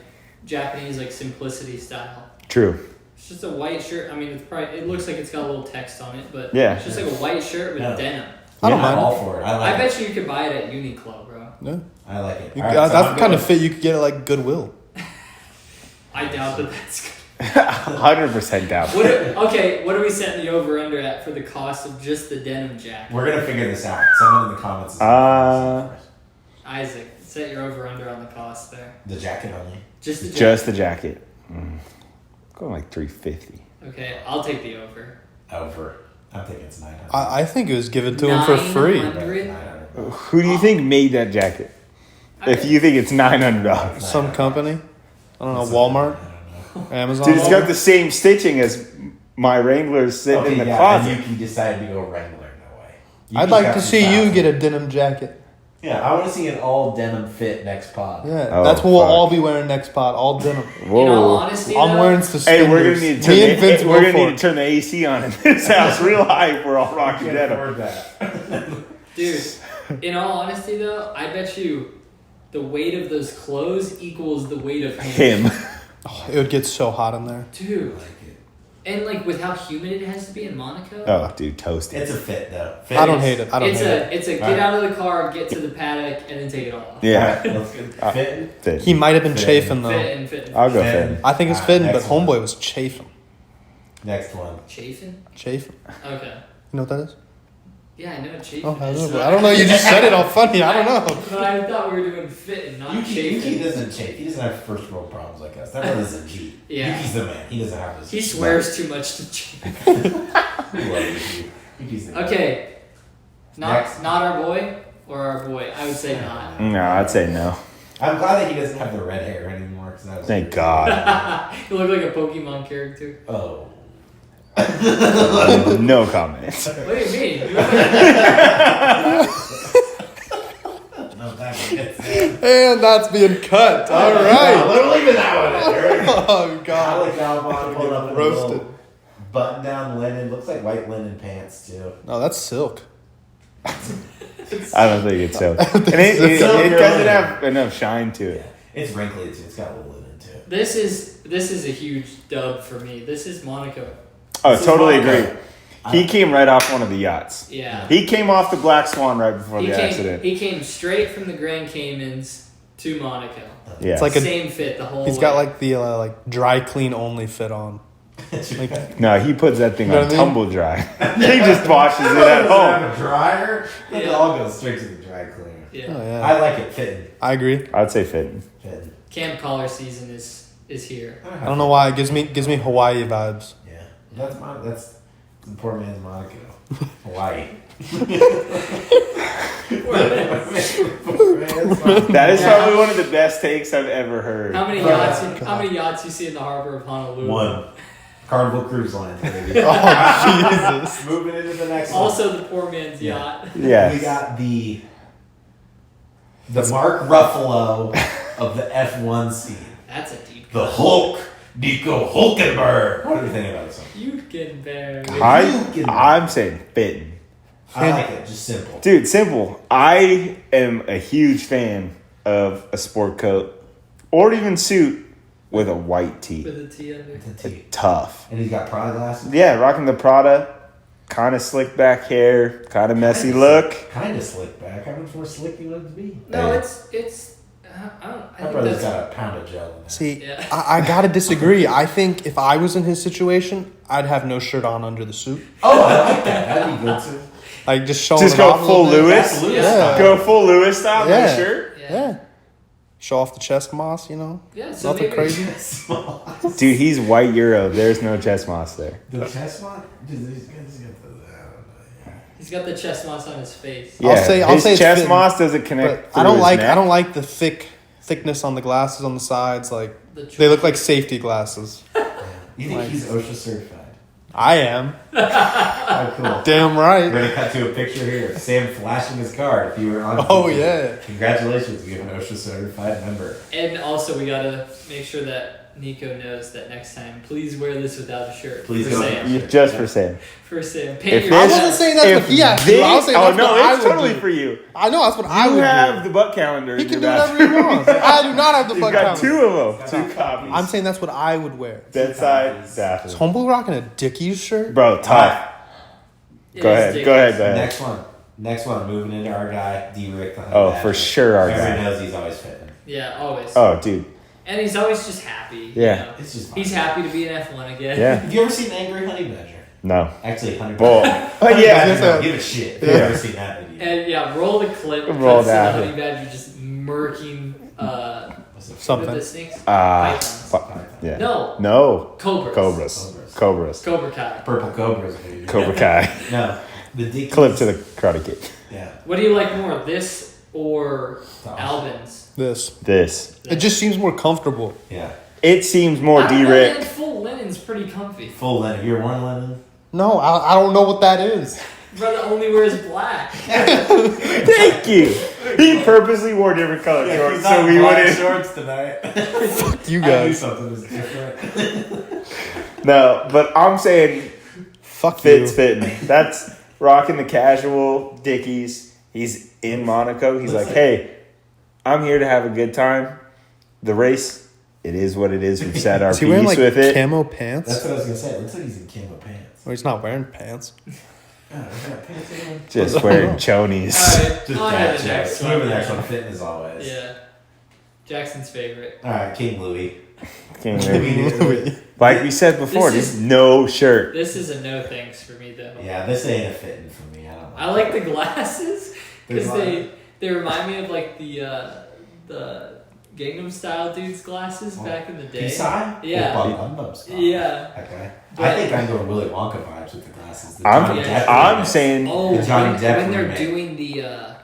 Japanese like simplicity style. True. It's just a white shirt. I mean, it looks like it's got a little text on it, but Yeah. it's just like a white shirt with Yeah. denim. I don't Yeah. I'm mind. all for it. I I like it. bet you could buy it at Uniqlo, bro. Yeah. I like it. You, All right, that's so the I'm kind of going- fit you could get at like Goodwill. I doubt that that's good. 100% down. What are we setting the over under at for the cost of just the denim jacket? We're gonna figure this out. Someone in the comments. Is Isaac, set your over under on the cost there. the jacket only. Just the jacket. Just the jacket. Going like $350. Okay, I'll take the over. Over. I think it's 900. I think it was given to him for free. 900? 900. Who do you think made that jacket? If you think it's $900. Some company. I don't know, That's Walmart, I don't know. Amazon. Dude, it's got the same stitching as my Wranglers sitting Okay, in the yeah, closet. and Yuki decided to go Wrangler. No way. I'd Yuki's like got to some see you style. get a denim jacket. Yeah, I want to see an all denim fit next pod. Yeah, Oh, that's what we'll fuck. all be wearing next pod, all denim. Whoa. In all honesty, I'm though, wearing suspenders. Hey, we're gonna need to turn Me and Vince we're gonna go need for to it. turn the AC on in this house real high if we're all rocking Can't denim. afford that. dude. In all honesty, though, I bet you the weight of those clothes equals the weight of Him. Oh, it would get so hot in there. dude. like it. And like with how humid it has to be in Monaco, Oh, dude, toasty. It's a fit though. Fit I don't is- hate it. I don't it's hate a it. it's a get Alright. out of the car, get to the paddock, and then take it off. Yeah. Alright, let's go. Fit. Fit. He might have been Fit. chafing though. Fit and fit. I'll go Fit. fit. I think it's Alright, fitting, but next one. homeboy was chafing. Next one. Chafing. Chafing. Okay. You know what that is? Yeah, I know Chafin. Oh, I don't know. You just said it all funny. I don't know. But I thought we were doing fit and not Chafin. Yuki doesn't chafe. He doesn't have first world problems like us. That brother's a G. Yeah. Yuki's the man. He doesn't have this. He swears too much to Chafin. We love Yuki. Yuki's the man. Okay. Next. Not our boy or our boy. I would say not. No, I'd say no. I'm glad that he doesn't have the red hair anymore. Cause that was Thank God. You look like a Pokemon character. Oh. No comments. What do you mean? You look like No, that's it. And that's being cut. All No, right. we're leaving that one in. Oh, God. Alec Albon pulled up in a Roasted. little button-down linen. Looks like white linen pants, too. No, that's silk. I don't think it's so. And it doesn't have enough shine to it. It's wrinkly, too. It's got a little linen, too. this is a huge dub for me. This is Monaco. Oh, This is totally Monaco. agree. He came right off one of the yachts. Yeah. He came off the Black Swan right before the came, accident. He came straight from the Grand Caymans to Monaco. Yeah. It's like a, Same fit the whole he's way. got like the dry clean only fit on. Like, No, he puts that thing You know on what I mean? tumble dry. He just washes it at Does it home. have a dryer? It Yeah. all goes straight to the dry cleaner. Yeah. oh, yeah. I like it fitting. I agree. I'd say fitting. Fitting. Camp collar season is here. I don't know why it gives me Hawaii vibes. Yeah, that's the poor man's Monaco, Hawaii. That is probably one of the best takes I've ever heard. How many yachts you see in the harbor of Honolulu? One. Carnival Cruise Lines, baby. Oh, Jesus. Moving into the next one. Also the poor man's Yeah. yacht. Yes. We got the Mark Ruffalo of the F1 scene. That's a deep The cut. Hulk, Nico Hulkenberg. What do you think about this one? You can bear. I'm saying fitting. I like it, just simple. Dude, simple. I am a huge fan of a sport coat or even suit with a white tee. With a T under. It's a T. Tough. And he's got Prada glasses. Yeah, rocking the Prada, kind of slick back hair, kind of messy look. Kind of slick back. How much more slick you want it to be? No, Hey. it's. I My think brother's that's. got a pound of gel in there. See, Yeah. I gotta disagree. I think if I was in his situation, I'd have no shirt on under the suit. Oh, I like that. That'd be good too. Like just showing Just it go off a full little bit. Lewis. That's Lewis Yeah. style. Go full Lewis style, no Yeah. shirt. Yeah. Show off the chest moss, you know? Yeah, so Nothing maybe, crazy. Dude, he's white Euro. There's no chest moss there. The chest one? Dude, these guys got the. He's got the chest moss on his face. Yeah, I'll his say it's chest fitting, moss doesn't connect. But I don't like Neck. I don't like the thickness on the glasses on the sides. Like The they look like safety glasses. You think he's OSHA certified? I am. Oh, cool. Damn We're right. gonna cut to a picture here of Sam flashing his card. If you were on. Oh, YouTube. yeah. Congratulations, you have an OSHA certified member. And also, we gotta make sure that Nico knows that next time, please wear this without a shirt. Please for don't. Sam. Just for Sam. For Sam. If Paint your this- I wasn't saying that's what he has to do. I was saying oh that's no, what I it's would totally do. for you. I know that's what I You would have do. the butt calendar. He in can your do whatever he bathroom. wants. I do not have the He's butt got calendar. two of them. Two copies. I'm saying that's what I would wear. Bedside Is bathroom. Homeboy rocking a Dickies shirt? Bro, tough. It Go is ahead. ridiculous. Go ahead. Go ahead. Next one. Moving into our guy, D-Rick. the Oh, Honey for Badger. sure, our Everyone guy. knows he's always fitting. Yeah, always. Oh, dude. And he's always just happy. Yeah. You know? It's just. He's fun. happy to be in F1 again. Yeah. Have you ever seen Angry Honey Badger? No. Actually, Honey Bull. Badger. Oh, Honey yeah. Badger don't give a shit. If Yeah. you've ever seen that video. And yeah, roll the clip. Roll cuts to that. the Honey Badger just murking. What's it? Something. What are the snakes? Ah. Pythons. Yeah. No. No. Cobras. Cobras. Cobra Kai. Purple Cobras, baby. Cobra Kai. No. The Dickies. Clip to the Karate Kid. Yeah. What do you like more, this or The Albin's? This. It just seems more comfortable. Yeah. It seems more I don't know, D-Rick. man, full linen's pretty comfy. Full linen. You're one linen? No, I don't know what that is. Brother only wears black. Thank you. He purposely wore different colored shorts so we wouldn't. shorts tonight. You I knew guys. something was different. No, but I'm saying Fuck fits you. fitting. That's rocking the casual Dickies. He's in Monaco. He's like, hey, I'm here to have a good time. The race, it is what it is. We've set our Is he wearing piece like with it. camo pants? That's what I was gonna say. It looks like he's in camo pants. Or he's not wearing pants. Oh, he's got pants in. Just wearing chonies. Alright, Just on to the next Moving one. the next one. Fitting as always. Yeah. Jackson's favorite. All right, King Louis. Can't even- like we said before, This there's no shirt. This is a no thanks for me though. Yeah, this ain't a fitting for me. I don't. I like the glasses because They're they remind me of like the Gangnam Style dude's glasses back in the day. P-side? Yeah. Bum-bums. Yeah. Okay. But- I think I'm going Willy Wonka vibes with the glasses. The I'm, Johnny Depp I'm remix. saying, Oh, The Johnny when, Depp when they're remake. doing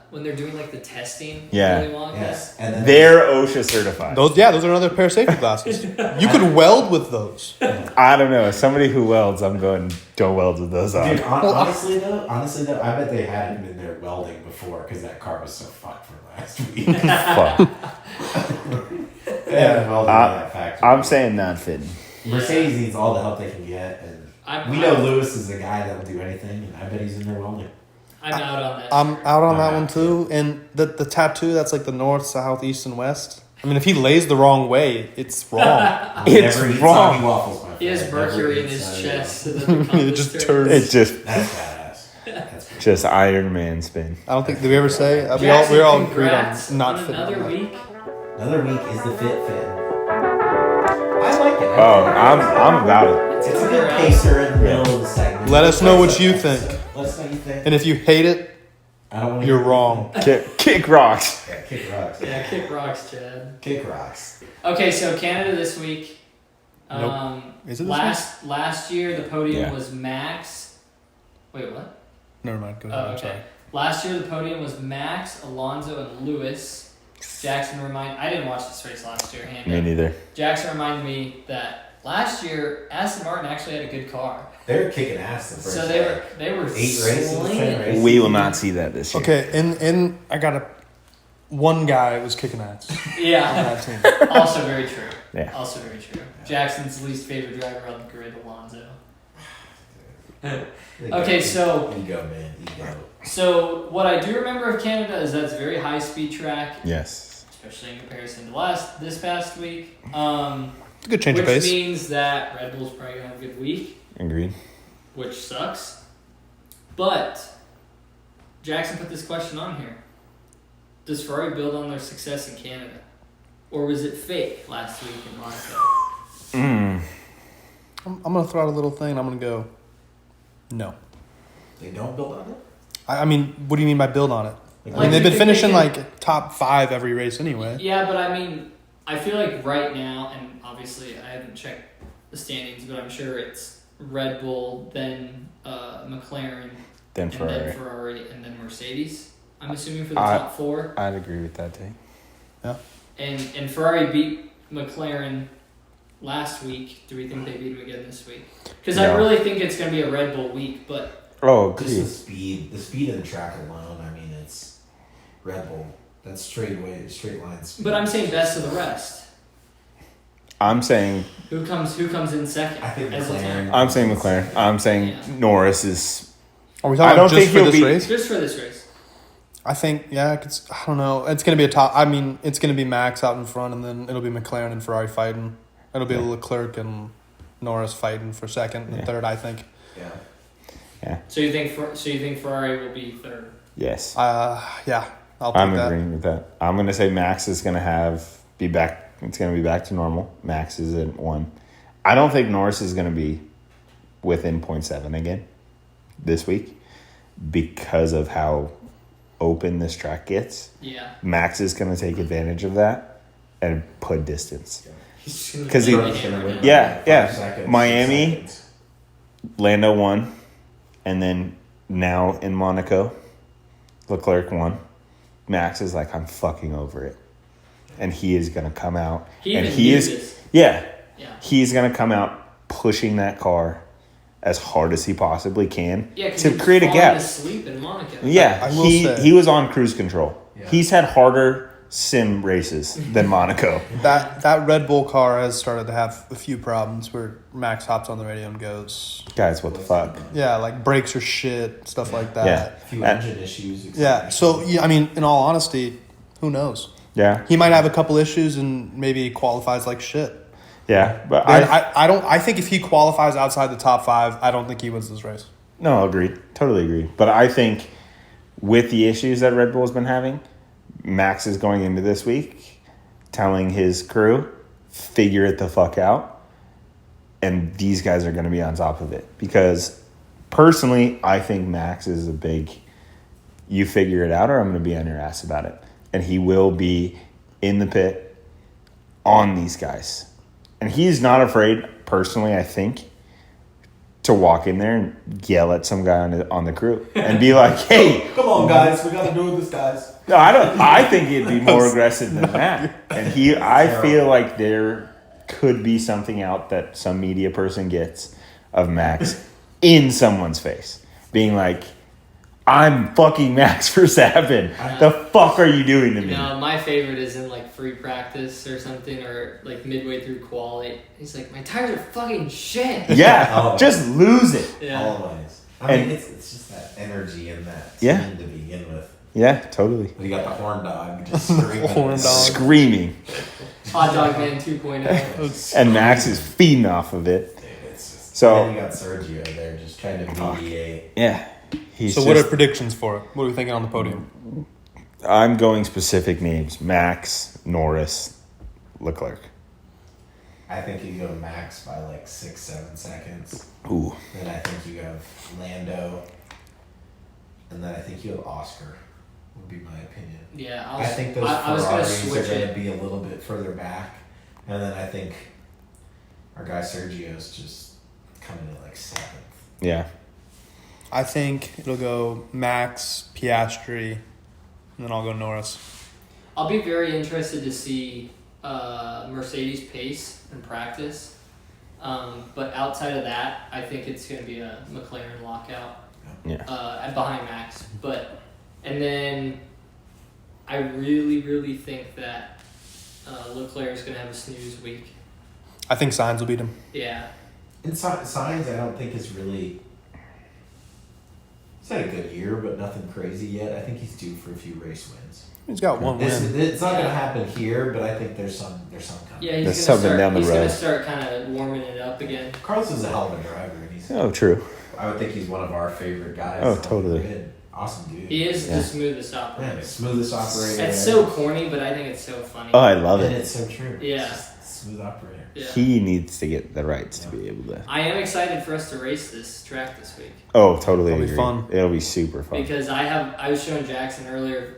when they're doing like the testing. Yeah. Willy Wonka. Yes, and then they're OSHA certified. Those are another pair of safety glasses. You could weld with those. I don't know. As somebody who welds, I'm going, don't weld with those on. Dude, honestly though, I bet they had him in there welding before because that car was so fucked for last week. Fuck. They haven't welded in that factory. I'm saying not fitting. Mercedes needs all the help they can get, and we know Lewis is a guy that'll do anything, and I bet he's in there welding. I'm out on that. I'm out on that I'm one out, too. And the tattoo that's like the north, south, east, and west. I mean, if he lays the wrong way, it's wrong. It's Never eat wrong. soggy waffles, my He has friend. Never mercury in eat his soggy chest, so waffles. that the It compass just turns. turns. It's just That's badass. That's pretty just Iron Man spin. I don't think did we ever say we Jackson, all agreed congrats on not on fitting. another on that. week. Another week is the fit. I like it. Oh, I'm about it. It's a good pacer in the middle of the segment. Let us know what you think. Let us know what you think. And if you hate it, I don't want you're wrong. Kick rocks. Yeah, kick rocks. Yeah, kick rocks, Chad. Kick rocks. Okay, so Canada this week. Nope. Is it this last year the podium Yeah. was Max. Wait, what? Never mind. Go ahead. Oh, I'm okay. sorry. Last year the podium was Max, Alonso, and Lewis. Jackson I didn't watch this race last year. Me neither. Jackson reminded me that last year Aston Martin actually had a good car, They were kicking ass the first so day. they were 8 races, slinging 10 it. races. We will not see that this year. Okay, and I got one guy was kicking ass on Yeah, that team. also very true. Yeah. Also very true. Jackson's least favorite driver on the grid, Alonso. Okay, so Ego, man. Ego. So what I do remember of Canada is that it's a very high speed track, Yes. especially in comparison to this past week. It's a good change Which of pace. means that Red Bull's probably gonna have a good week, Agreed. which sucks. But Jackson put this question on here: does Ferrari build on their success in Canada, or was it fake last week in Monaco? I'm gonna throw out a little thing. I'm gonna go. No. They don't build on it? I mean, what do you mean by build on it? I Like, mean, they've you been think they finishing can- like top 5 every race anyway. Yeah, but I mean, I feel like right now, and obviously I haven't checked the standings, but I'm sure it's Red Bull, then McLaren, Then and Ferrari. then Ferrari, and then Mercedes. I'm assuming for the I- top 4. I'd agree with that take. And Ferrari beat McLaren last week. Do we think they beat them again this week? Because I No. really think it's going to be a Red Bull week, but Oh, Just the agreed. speed of the track alone. I mean, it's Red Bull. That's straight line speed. I'm saying best of the rest. I'm saying Who comes in second? I think as a team? I'm saying McLaren. I'm saying Yeah. Norris is. Are we I talking don't about just think for he'll this be- race? Just for this race. I think, I don't know. It's going to be a top. I mean, it's going to be Max out in front, and then it'll be McLaren and Ferrari fighting. It'll be Yeah. Leclerc and Norris fighting for second and Yeah. third, I think. Yeah. So you think Ferrari will be third? Yes. Yeah, I'll take I'm that. agreeing with that. I'm going to say Max is going to be back. It's going to be back to normal. Max is at 1. I don't think Norris is going to be within 0.7 again this week because of how open this track gets. Yeah. Max is going to take advantage of that and put distance. He's gonna 'Cause be he- hammered gonna win now. by Yeah, 5 yeah. seconds, Miami. 6 seconds. Lando won, and then now in Monaco, Leclerc won. Max is like, I'm fucking over it. And he is going to come out. He and even he knew is, this. yeah, Yeah. he's going to come out pushing that car as hard as he possibly can Yeah, because to create a gap. asleep in Monaco. Yeah, I will say- he was on cruise control. Yeah. He's had harder sim races than Monaco. That Red Bull car has started to have a few problems where Max hops on the radio and goes, Guys, what the fuck? yeah, like brakes are shit, stuff like that. Yeah. A few And- engine issues. Yeah, so, yeah, I mean, in all honesty, who knows? Yeah, He might have a couple issues and maybe he qualifies like shit. yeah, but And I think if he qualifies outside the top 5, I don't think he wins this race. No, agreed. Totally agreed. But I think with the issues that Red Bull's been having, Max is going into this week telling his crew, figure it the fuck out. And these guys are going to be on top of it. Because personally, I think Max is a big, you figure it out or I'm going to be on your ass about it. And he will be in the pit on these guys. And he's not afraid, personally, I think, to walk in there and yell at some guy on the crew and be like, "Hey, come on, guys, we got to do this, guys." No, I don't. I think he'd be more aggressive than that. And I feel like there could be something out that some media person gets of Max in someone's face, being like, "I'm fucking Max Verstappen. The fuck are you doing to me?" No, my favorite is in like free practice or something, or like midway through quali. He's like, "My tires are fucking shit." Yeah, just lose it. Yeah. Always. I mean, it's just that energy in that team to begin with. Yeah, totally. You got the horn dog just screaming. Horn dog. Screaming. Hot Dog Man 2.0. And Max is feeding off of it. Dude, it's just, So- and you got Sergio there just trying to mediate. Yeah. So what are predictions for it? What are we thinking on the podium? I'm going specific names. Max, Norris, Leclerc. I think you go Max by like 6-7 seconds. Ooh. Then I think you have Lando. And then I think you have Oscar, would be my opinion. Yeah, I think those I was gonna Ferraris switch are going it. to be a little bit further back. And then I think our guy Sergio's just coming in like 7th. Yeah. I think it'll go Max, Piastri, and then I'll go Norris. I'll be very interested to see Mercedes pace in practice. But outside of that, I think it's going to be a McLaren lockout. Yeah. Behind Max. And then I really, really think that Leclerc is going to have a snooze week. I think Sainz will beat him. Yeah. And Sainz, I don't think is really. He's had a good year, but nothing crazy yet. I think he's due for a few race wins. He's got one win. It's not going to happen here, but I think there's some coming. Yeah, There's he's something going down the to road. start kind of warming it up again. Carlos is a hell of a driver, and he's. Oh, true. I would think he's one of our favorite guys. Oh, on the totally. grid. Awesome dude. He is Yeah. the smoothest Man, operator. the smoothest operator. It's ever. so corny, but I think it's so funny. Oh, I love And it. it's so true. Yeah. It's just smooth operator. Yeah. He needs to get the rights to be able to. I am excited for us to race this track this week Oh, totally. It'll be agree. fun. It'll be super fun. because I was showing Jackson earlier,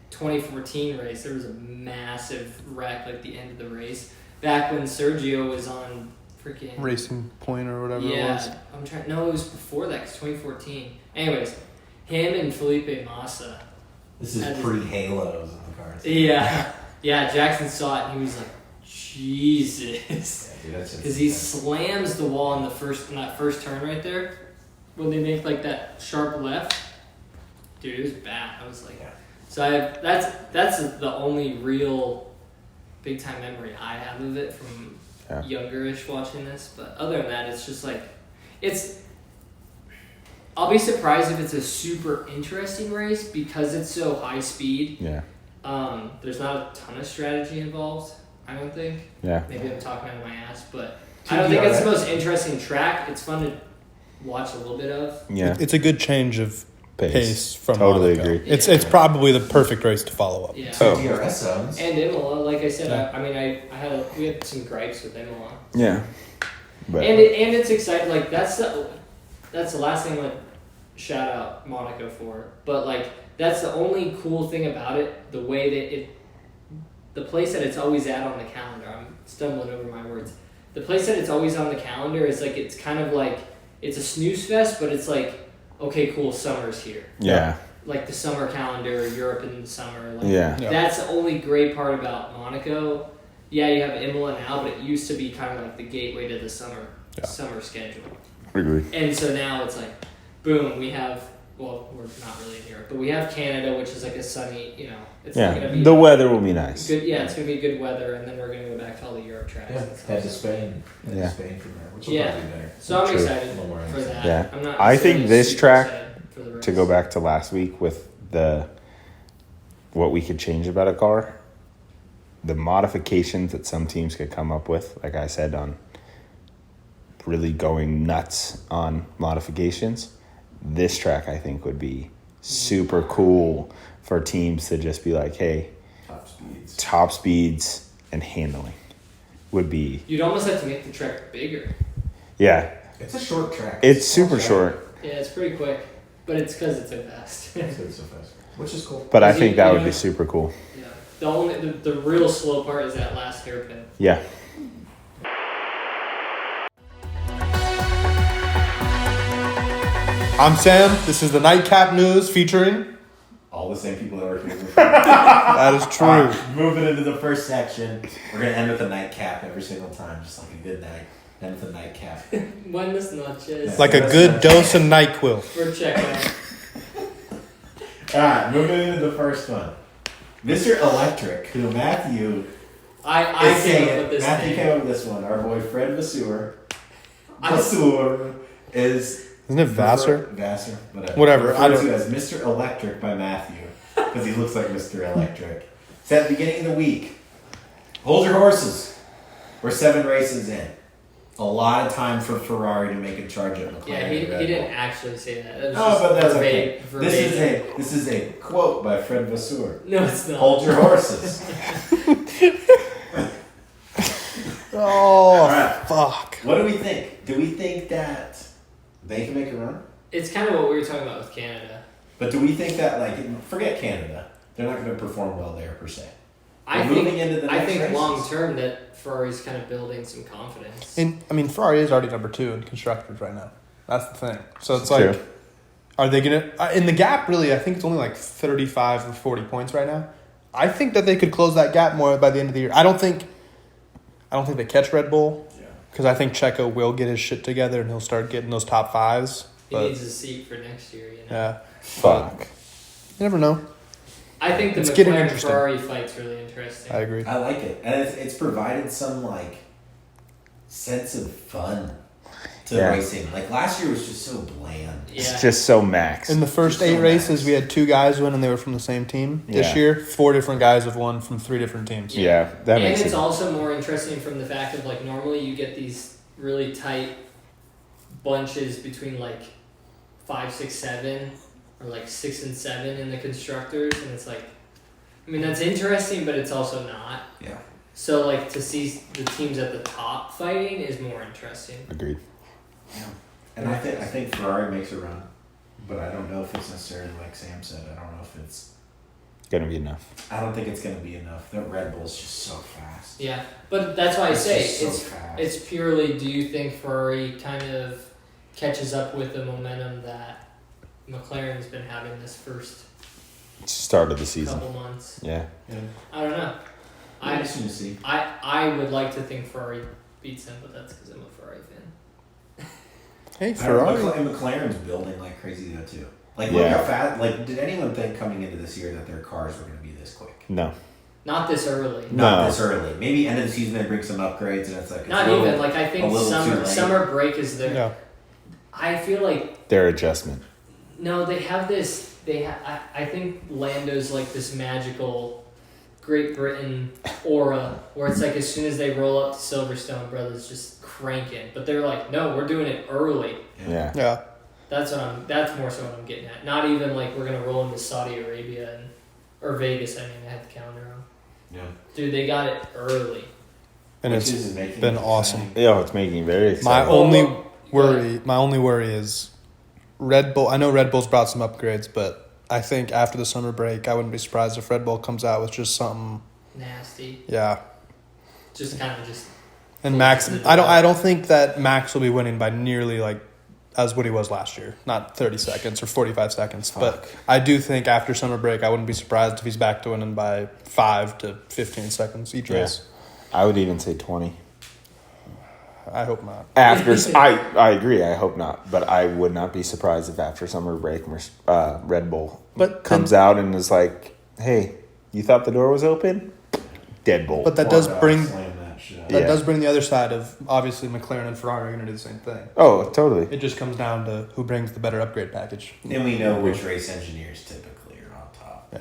2014 race. There was a massive wreck like the end of the race back when Sergio was on freaking Racing Point or whatever it was. Yeah, I'm trying. No, it was before that. Cause 2014. Anyways, him and Felipe Massa. This is pre-halos in the cars. Yeah, yeah. Jackson saw it and he was like, Jesus. Yeah, dude, that's just Because he intense. slams the wall in that first turn right there. When they make like that sharp left. Dude, it was bad. I was like, Yeah. so that's the only real big time memory I have of it from younger-ish watching this. But other than that, it's just like, I'll be surprised if it's a super interesting race because it's so high speed. Yeah. There's not a ton of strategy involved, I don't think. Yeah. Maybe I'm talking out of my ass, but I don't think it's the most interesting track. It's fun to watch a little bit of. Yeah. It's a good change of pace from Totally Monaco. agree. It's probably the perfect race to follow up. Yeah. Oh. DRS zones. And Imola, like I said, Yeah. we had some gripes with Imola. Yeah. But And it's exciting. Like that's the last thing I want to shout out Monaco for. But like that's the only cool thing about it. The way that the place that it's always at on the calendar. I'm stumbling over my words. The place that it's always on the calendar is like it's kind of like it's a snooze fest, but it's like okay, cool, summer's here. yeah. Like the summer calendar, Europe in the summer. Like, Yeah. Yeah. That's the only great part about Monaco. Yeah, you have Imola now, but it used to be kind of like the gateway to the summer schedule. Agree. And so now it's like, boom, we have, well, we're not really in Europe, but we have Canada, which is like a sunny, it's not going Yeah. to be The weather will be nice. good. Yeah, it's going to be good weather, and then we're going to go back to all the Europe tracks. Yeah, and stuff. head to Spain. Head Yeah. to Spain from there, which will Yeah. probably be better. So I'm True. excited A little more for that. Yeah. I'm not I think necessarily this super track, excited for the race. To go back to last week with what we could change about a car, the modifications that some teams could come up with, like I said, on really going nuts on modifications, this track I think would be super cool for teams to just be like, hey, Top speeds. top speeds and handling would be. You'd almost have to make the track bigger. Yeah, It's a short track. it's super short, Yeah, it's pretty quick, but it's because it's so fast. It's so fast, which is cool. but I Is think he- that you would know- be super cool. Yeah. The real slow part is that last hairpin. Yeah. I'm Sam. This is the Nightcap News featuring. All the same people that work here. That is true. All right, moving into the first section, we're gonna end with a nightcap every single time, just like a good night. End with a nightcap. Buenas noches. Like a good dose of NyQuil. For checkout. All right, moving into the first one. Mr. Electric, who Matthew I is came up saying. with this Matthew name. came up with this one. Our boy Fred Vasseur. I- Vasseur is. Isn't it Vassar? Vassar, whatever. Whatever, I Referred don't- to as Mr. Electric by Matthew because he looks like Mr. Electric. It's at the beginning of the week. Hold your horses. We're 7 races in. A lot of time for Ferrari to make a charge at McLaren. Yeah, he and Red didn't Bull. actually say that. That was Oh, just but that's okay. verbatim. This is a quote by Fred Vasseur. No, it's not. Hold your horses. Oh, Alright. fuck. What do we think? Do we think that they can make a run? It's kind of what we were talking about with Canada. But do we think that, like, forget Canada, they're not going to perform well there per se? I We're moving think into the I next think races. long term that Ferrari's kind of building some confidence. And I mean, Ferrari is already number 2 in constructors right now. That's the thing. So it's True. like, are they gonna? In the gap, really, I think it's only like 35 or 40 points right now. I think that they could close that gap more by the end of the year. I don't think they catch Red Bull Yeah. because I think Checo will get his shit together and he'll start getting those top 5s. He But needs a seat for next year. You know. yeah, Fuck. you never know. I think the It's getting McLaren interesting. Ferrari fight's really interesting. I agree. I like it. And it's provided some, like, sense of fun to Yeah. racing. Like, last year was just so bland. Yeah. It's just so max. In the first Just so 8 races, max. we had 2 guys win and they were from the same team. This Yeah. year, 4 different guys have won from 3 different teams. Yeah, that And makes it's it. also more interesting from the fact of like normally you get these really tight bunches between like 5, 6, 7 or like 6 and 7 in the constructors, and it's like, I mean that's interesting, but it's also not. Yeah. So like to see the teams at the top fighting is more interesting. Agreed. And I think Ferrari makes a run. But I don't know if it's necessarily like Sam said. I don't know if it's... Gonna be enough. I don't think it's going to be enough. That Red Bull's just so fast. Yeah, but that's why I It's say just so it's fast. it's purely. Do you think Ferrari kind of catches up with the momentum that McLaren's been having this first Start of the season. couple months? Yeah. Yeah. I don't know. Interesting to see. I would like to think Ferrari beats him, but that's because I'm a Ferrari fan. Hey, Ferrari. Ferrari. And McLaren's building like crazy though too. Like Yeah. look how fast. Like did anyone think coming into this year that their cars were going to be this quick? No. Not this early. Not No. this early. Maybe end of the season they bring some upgrades and it's like Not a little- even like I a think little too late. summer break is there. Yeah. I feel like Their adjustment. no, they have this. I think Lando's like this magical Great Britain aura where it's like as soon as they roll up to Silverstone, brothers just cranking. But they're like, no, we're doing it early. Yeah. Yeah. That's more so what I'm getting at. Not even like we're gonna roll into Saudi Arabia or Vegas. I mean, I had the calendar on. Yeah. Dude, they got it early. And Which it's is making been it awesome. exciting. Yeah, it's making it very my exciting. only worry is Red Bull. I know Red Bull's brought some upgrades, but I think after the summer break, I wouldn't be surprised if Red Bull comes out with just something. Nasty. Yeah. Just kind of just. And Max, I don't think that Max will be winning by nearly like as what he was last year. Not 30 seconds or 45 seconds, but I do think after summer break, I wouldn't be surprised if he's back to winning by 5 to 15 seconds each Yeah. race. I would even say 20. I hope not. I agree. I hope not, but I would not be surprised if after summer break, Red Bull But comes out and is like, "Hey, you thought the door was open? Deadbolt." But that does bring Slam that shit. that Yeah. does bring the other side of obviously McLaren and Ferrari are going to do the same thing. Oh, totally. It just comes down to who brings the better upgrade package. And we know which race engineers typically are on top.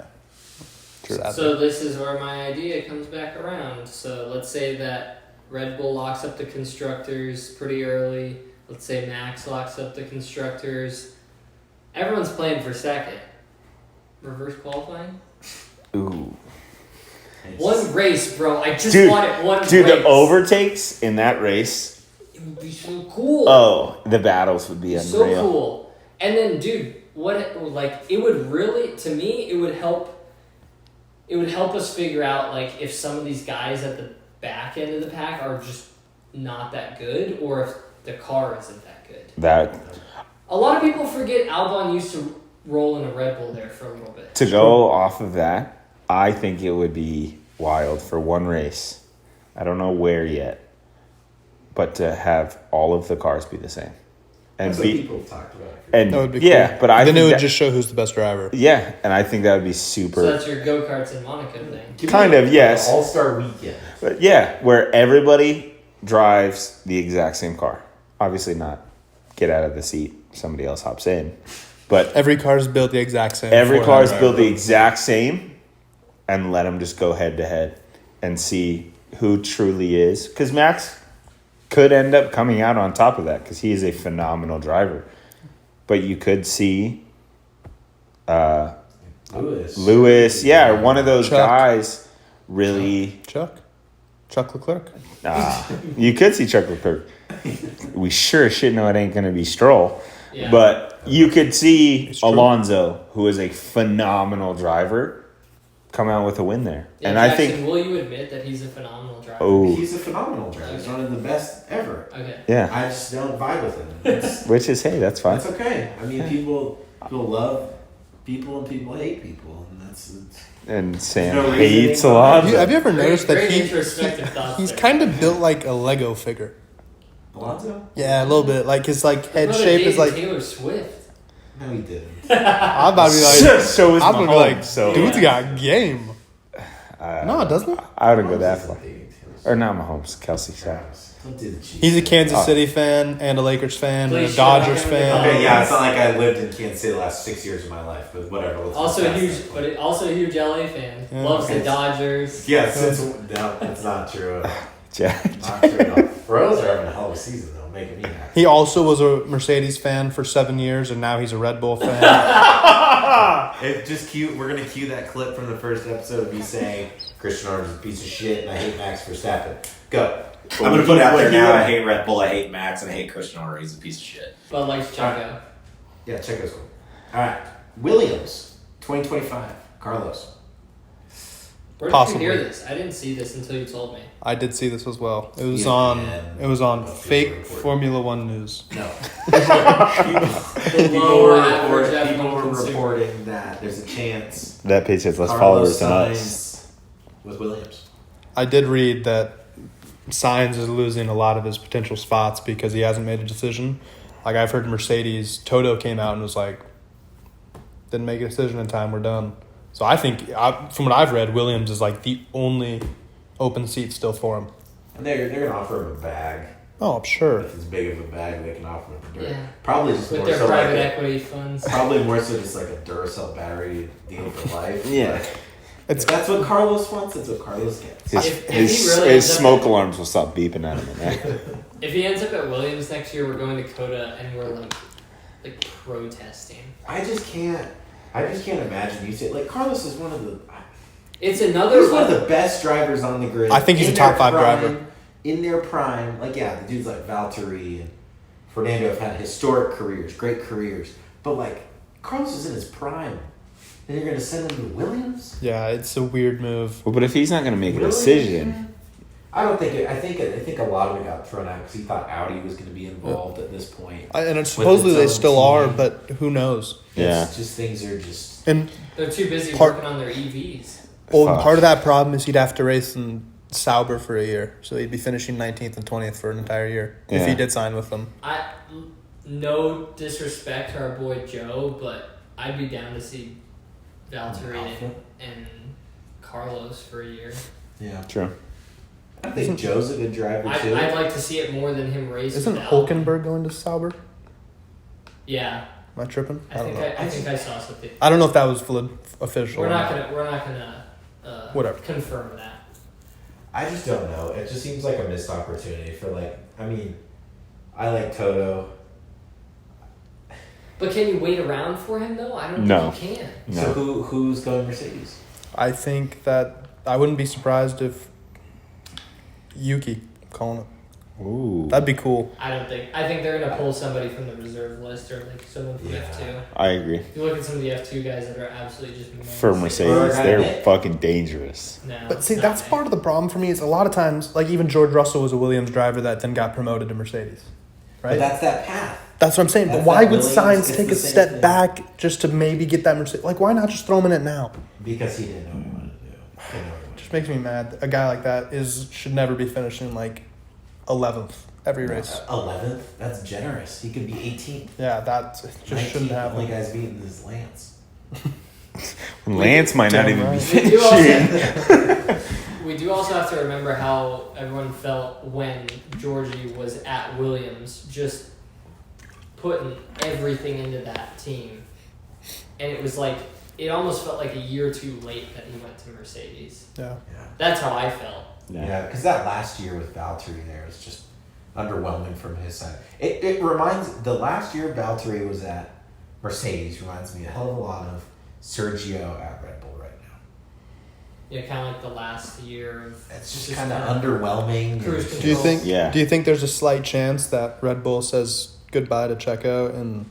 True. Sadly. So this is where my idea comes back around. So let's say that Red Bull locks up the constructors pretty early. Let's say Max locks up the constructors. Everyone's playing for second. Reverse qualifying. Ooh. It's- One race, bro. I just Dude, want it one race. Dude, the overtakes in that race. It would be so cool. Oh, the battles would be unreal. So cool. And then, dude, it would really, to me, it would help us figure out, like, if some of these guys at the back end of the pack are just not that good, or if the car isn't that good. A lot of people forget Albon used to roll in a Red Bull there for a little bit. To go off of that, I think it would be wild for one race. I don't know where yet, but to have all of the cars be the same. And That's what people have talked about. And That would be yeah, cool. but I then think it would that, just show who's the best driver. Yeah, and I think that would be super. So that's your go-karts in Monaco thing. Kind of, yes. All-Star weekend. But yeah, where everybody drives the exact same car. Obviously not get out of the seat, somebody else hops in. But Every car is built the exact same. every for car is that built the driver. exact same, and let them just go head to head and see who truly is. Because Max could end up coming out on top of that because he is a phenomenal driver. But you could see Lewis, yeah, or one of those Chuck. guys really. Chuck Leclerc. You could see Chuck Leclerc. We sure as shit know it ain't going to be Stroll. Yeah. But you could see It's true. Alonso, who is a phenomenal driver, come out with a win there. Yeah, And Jackson, I think, will you admit that he's a phenomenal driver? He's a phenomenal driver. He's one of the best ever. Okay. yeah, I just don't vibe with him. That's, which is, hey, that's fine. that's okay. I mean, people love people and people hate people, and that's And Sam No reason hates they- Alonso. Have you ever Great- noticed that great introspective thoughts he's there. kind of built like a Lego figure? Alonso. Yeah, a little bit. Like his like head Brother shape is dated like. Taylor Swift. No, he didn't. I'm about to be like. So is I'm gonna be Mahomes, like, so dude's got game. No, doesn't he? Oh, I wouldn't go that far. Or not Mahomes, Kelsey. Sorry. Don't do the cheat. He's a Kansas Oh. City fan and a Lakers fan Please and a shut Dodgers up. fan. Okay, yeah, it's not like I lived in Kansas City the last 6 years of my life, but whatever. let's Also not a pass huge, that but point. also a huge LA fan. Yeah. Loves Okay. the Dodgers. Yeah, since no, that's not true. Jack. Not true at all. Royals are having a hell of a season though, making me happy. He also was a Mercedes fan for 7 years, and now he's a Red Bull fan. It's just cute. We're gonna cue that clip from the first episode of me saying Christian Horner's a piece of shit and I hate Max Verstappen. Go. I'm gonna put it out What there do you now. want? I hate Red Bull. I hate Max, and I hate Christian Horner. He's a piece of shit. But likes Checo. Yeah, check this one. All right, Williams, 2025. Carlos. Where did Possibly. you hear this? I didn't see this until you told me. I did see this as well. It was Yeah, on. and- It was on Well, fake people report. Formula One news. No. Below people were, average people F1 were consumer. reporting that there's a chance That page has less Carlos followers than us. signs with Williams. I did read that Sainz is losing a lot of his potential spots because he hasn't made a decision. Like I've heard Mercedes, Toto came out and was like, "Didn't make a decision in time. We're done." So I think, from what I've read, Williams is like the only open seat still for him. And they're gonna offer him a bag. Oh, I'm sure. If it's big of a bag, they can offer him a dirt. Yeah. Probably just With more their so private like equity funds. probably more so just like a Duracell battery deal for life. Yeah. But if that's what Carlos wants, that's what Carlos gets. His, If he his, really his ends up- smoke alarms will stop beeping at him. Man. If he ends up at Williams next year, we're going to Coda and we're like protesting. I just can't imagine you say like Carlos is one of the It's another he's one of the best drivers on the grid. I think he's in a top their 5 prime, driver. In their prime, like yeah, the dudes like Valtteri and Fernando have had historic careers, great careers. But like Carlos is in his prime. And you're gonna send him to Williams? Yeah, it's a weird move. Well, but if he's not going to make a Really? decision, I don't think it. I think a lot of it got thrown out because he thought Audi was going to be involved at this point. And supposedly its they own still are, team. but who knows? Yeah. It's just things are just. And They're too busy Part- working on their EVs. Fuck. part of that problem is he'd have to race in Sauber for a year, so he'd be finishing 19th and 20th for an entire year if Yeah. he did sign with them. No disrespect to our boy Joe, but I'd be down to see Valtteri Alpha? and Carlos for a year. Yeah. true. I think Joe's a good driver too. I'd like to see it more than him race. Isn't with Albon. Hulkenberg going to Sauber? Yeah, Am I tripping? I don't know. I think I saw something. I don't know if that was official. We're or not gonna Whatever. confirm that. I just don't know. It just seems like a missed opportunity for like. I mean, I like Toto. But can you wait around for him though? I don't No. think you can. No. So who's going Mercedes? I think that I wouldn't be surprised if Yuki calling it. Ooh. That'd be cool. I think they're gonna pull somebody from the reserve list or like someone from Yeah. F2. I agree. If you look at some of the F2 guys that are absolutely just For amazing. Mercedes, Or they're Nick. fucking dangerous. No, But see, not that's me. part of the problem for me. Is a lot of times, like even George Russell was a Williams driver that then got promoted to Mercedes, But right? that's that path. That's what I'm saying. But that's why that would Williams, Sainz it's take the a same step thing. back just to maybe get that Mercedes? Like, why not just throw him in it now? Because he didn't know what he wanted to do. He didn't know what he wanted Just makes me mad. A guy like that should never be finishing like 11th every race. 11th? That's generous. He could be 18th. Yeah, that just shouldn't The only happen. guy's beating is Lance. Lance might not Damn even right. be We do finishing. also, we do also have to remember how everyone felt when Georgie was at Williams, just putting everything into that team. And it was like, it almost felt like a year too late that he went to Mercedes. Yeah. Yeah. That's how I felt. Yeah, because that last year with Valtteri there was just underwhelming from his side. It reminds, the last year Valtteri was at Mercedes reminds me a hell of a lot of Sergio at Red Bull right now. Yeah, kind of like the last year of. It's just kind of underwhelming. Cruise Do you control. think? Yeah. Do you think there's a slight chance that Red Bull says goodbye to Checo and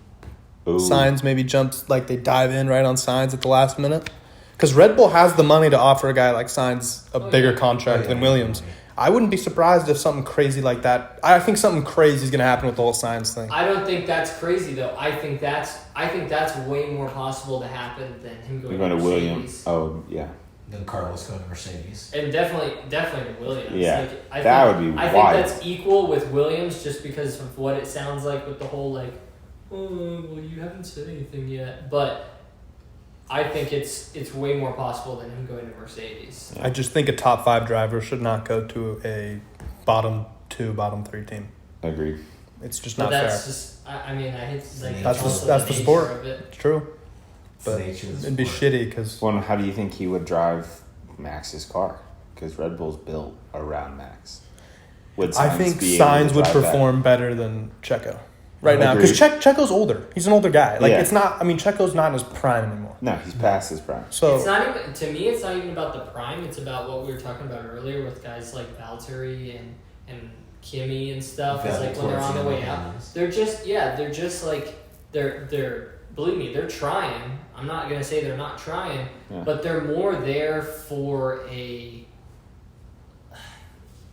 Ooh. Sainz maybe jumps, like they dive in right on Sainz at the last minute? Because Red Bull has the money to offer a guy like Sainz a Oh, bigger yeah. contract than Williams. I wouldn't be surprised if something crazy like that. I think something crazy is going to happen with the whole Sainz thing. I don't think that's crazy though. I think that's way more possible to happen than him going You're going to Mercedes. Williams. Oh, yeah. Then Carlos going to Mercedes. And definitely to Williams. Yeah, Like, I that think, would be I wild. think that's equal with Williams just because of what it sounds like with the whole like, oh, well, you haven't said anything yet. But I think it's way more possible than him going to Mercedes. I just think a top 5 driver should not go to a bottom 2, bottom 3 team. Agreed. It's just But not that's fair. just, I mean, I hate to like, That's the- also that's the nature sport. of it. It's true. It's the But nature of the it'd be sport. shitty because Well, how do you think he would drive Max's car? Because Red Bull's built around Max. Would I Sainz think be able to Sainz would drive that? perform better than Checo right now. Agreed. Because Checo's older. He's an older guy. Like Yeah. it's not. I mean, Checo's not in his prime anymore. No, he's past his prime. So It's not even, to me, it's not even about the prime. It's about what we were talking about earlier with guys like Valtteri and Kimi and stuff. It's like when they're on the way out, they're just like they're believe me, they're trying. I'm not gonna say they're not trying, Yeah. but they're more there for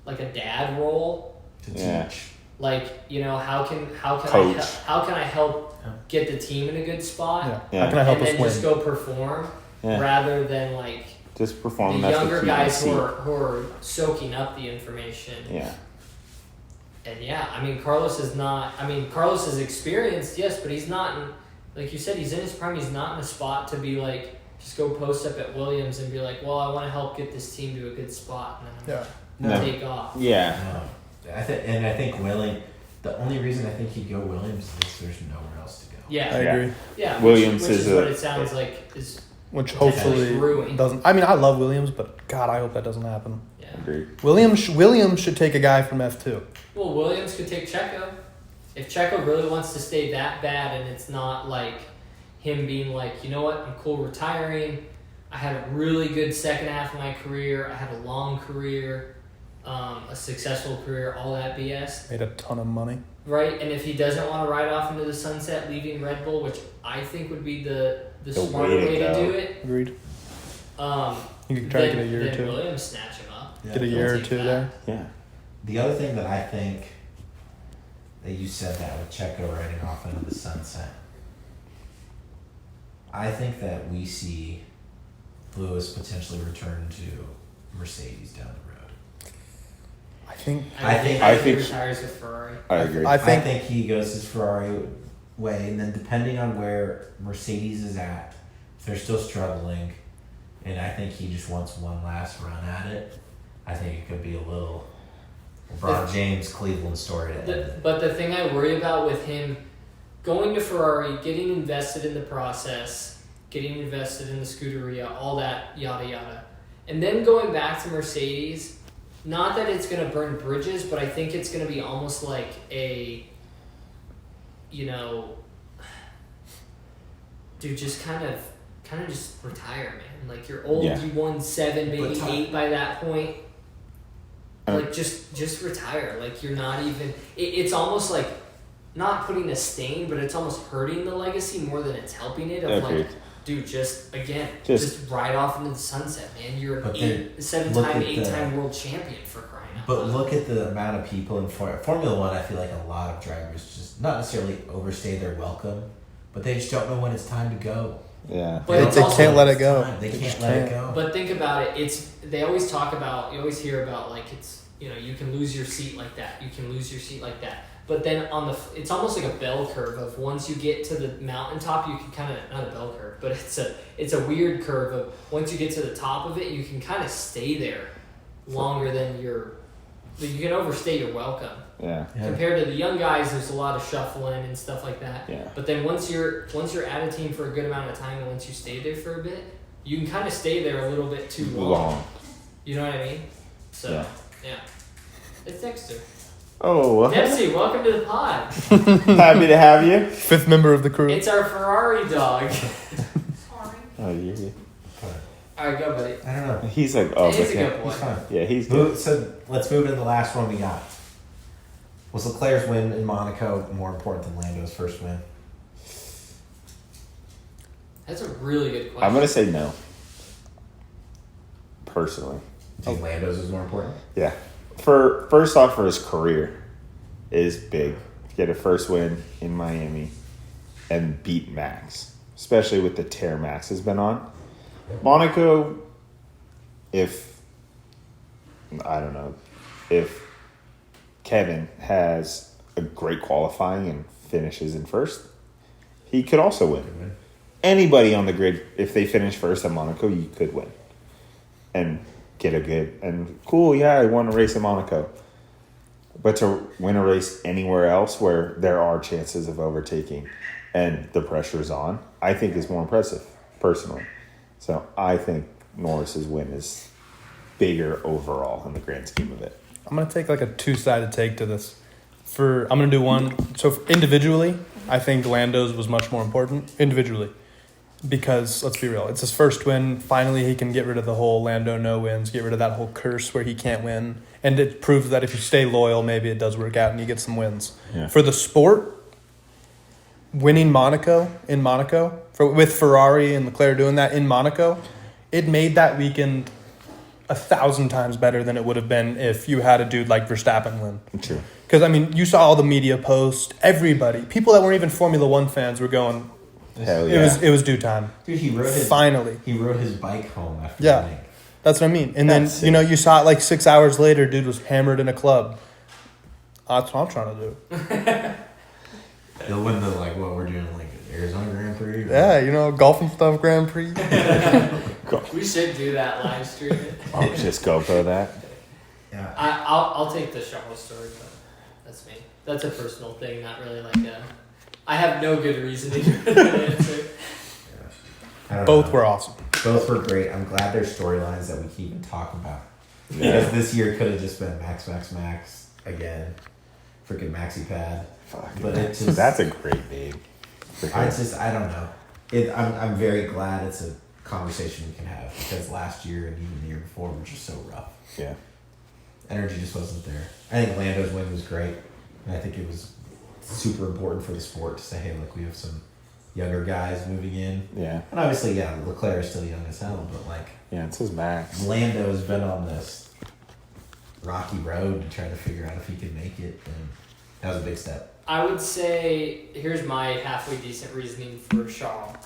like a dad role. To Yeah. teach. Like, you know, how can Coach. how can I help Yeah. get the team in a good spot? yeah. Yeah. How can I help And us then just win? go perform Yeah. rather than like Just the perform. That's younger what guys people who are soaking up the information. see. Yeah. And yeah, I mean, Carlos is experienced, yes, but he's not in, like you said, he's in his prime. He's not in a spot to be like, just go post up at Williams and be like, well, I want to help get this team to a good spot. And then I'm No. gonna take off. Yeah. No. I think the only reason I think he'd go Williams is there's nowhere else to go. I Yeah, agree. yeah. Williams which is is what a- it sounds like is, Which potentially hopefully brewing. doesn't. I mean, I love Williams, but God, I hope that doesn't happen. yeah. Agreed. Williams should take a guy from F2. Well, Williams could take Checo. If Checo really wants to stay that bad and it's not like him being like, you know what, I'm cool retiring. I had a really good second half of my career. I had a long career, a successful career, all that BS. Made a ton of money. Right? And if he doesn't want to ride off into the sunset leaving Red Bull, which I think would be the smarter way to way to go. do it, Agreed. You could try to then, get a year or then two. Williams snatch him up. Yeah. Get a He'll year or take two that. there. Yeah. The other thing that I think that you said that with Checo riding off into the sunset, I think that we see Lewis potentially return to Mercedes down the road. I think. I think- I he think- retires with Ferrari. I agree. I I think. think he goes his Ferrari way, and then depending on where Mercedes is at, if they're still struggling, and I think he just wants one last run at it, I think it could be a little LeBron James Cleveland story to end it. But the thing I worry about with him going to Ferrari, getting invested in the process, getting invested in the Scuderia, all that yada yada, and then going back to Mercedes, not that it's going to burn bridges, but I think it's going to be almost like a, you know, dude, just kind of just retire, man. Like you're old, Yeah. you won 7, maybe But 8 by that point. Uh, Like just retire. Like you're not even. It's almost like not putting a stain, but it's almost hurting the legacy more than it's helping it. Of Agreed. like, dude, just Just- ride off into the sunset, man. You're But an then 7-time, look at 8-time world champion for crying out But loud. look at the amount of people in Formula One. I feel like a lot of drivers just not necessarily overstay their welcome, but they just don't know when it's time to go. Yeah. But They it's also- can't let it go. They They can't just let it can't. go. But think about it. They always talk about. You always hear about like you can lose your seat like that. You can lose your seat like that. But then it's almost like a bell curve of once you get to the mountaintop, you can kind of not a bell curve, but it's a weird curve of once you get to the top of it, you can kind of stay there longer than you can overstay your welcome. Yeah. Yeah. Compared to the young guys, there's a lot of shuffling and stuff like that. Yeah. But then once you're at a team for a good amount of time, and once you stay there for a bit, you can kind of stay there a little bit too long. You know what I mean? So yeah. It's Dexter. Oh, well, Dempsey, welcome to the pod. happy to have you. 5th member of the crew. It's our Ferrari dog. Oh, yeah. All right, go, buddy. I don't know. He's like, oh, He's a okay. good boy. He's fine. Yeah, he's good. So let's move into the last one we got. Was Leclerc's win in Monaco more important than Lando's first win? That's a really good question. I'm gonna say no. Personally, Do you think Lando's was more important? yeah. First off, for his career, is big. Get a first win in Miami, and beat Max, especially with the tear Max has been on. Monaco, if Kevin has a great qualifying and finishes in first, he could also win. Anybody on the grid, if they finish first at Monaco, you could win and get a good and cool. Yeah, I won a race in Monaco, but to win a race anywhere else where there are chances of overtaking and the pressure's on, I think is more impressive personally. So I think Norris's win is bigger overall in the grand scheme of it. I'm gonna take like a 2-sided take to this. I'm gonna do one. So individually, I think Lando's was much more important individually, because let's be real, it's his first win. Finally, he can get rid of the whole Lando no wins, get rid of that whole curse where he can't win, and it proves that if you stay loyal, maybe it does work out and you get some wins. Yeah. For the sport, winning Monaco with Ferrari and Leclerc doing that in Monaco, it made that weekend 1,000 times better than it would have been if you had a dude like Verstappen win. True. Because, I mean, you saw all the media posts. Everybody, people that weren't even Formula One fans were going, Hell yeah. it was due time. Dude, he rode his bike home after Yeah. winning. That's what I mean. And That's then, you saw it like 6 hours later, dude was hammered in a club. That's what I'm trying to do. He'll win the what we're doing Arizona Grand Prix. Yeah, golf and stuff Grand Prix. We should do that live stream. I'll just GoPro that. Yeah. I'll take the Charles story, but that's me. That's a personal thing, not really like a. I have no good reasoning for the answer. I don't Both know. were awesome. Both were great. I'm glad there's storylines that we can even talk about. Yeah. Because this year could have just been Max again. Freaking Maxi Pad. Fuck. But it just- That's a great name. for him. I don't know. I'm very glad it's a conversation we can have, because last year and even the year before were just so rough. Yeah. Energy just wasn't there. I think Lando's win was great, and I think it was super important for the sport to say, hey, look, we have some younger guys moving in. Yeah. And obviously, yeah, Leclerc is still young as hell, but Yeah, it says Max. Lando's been on this rocky road to try to figure out if he could make it, and that was a big step. I would say here's my halfway decent reasoning for Charles.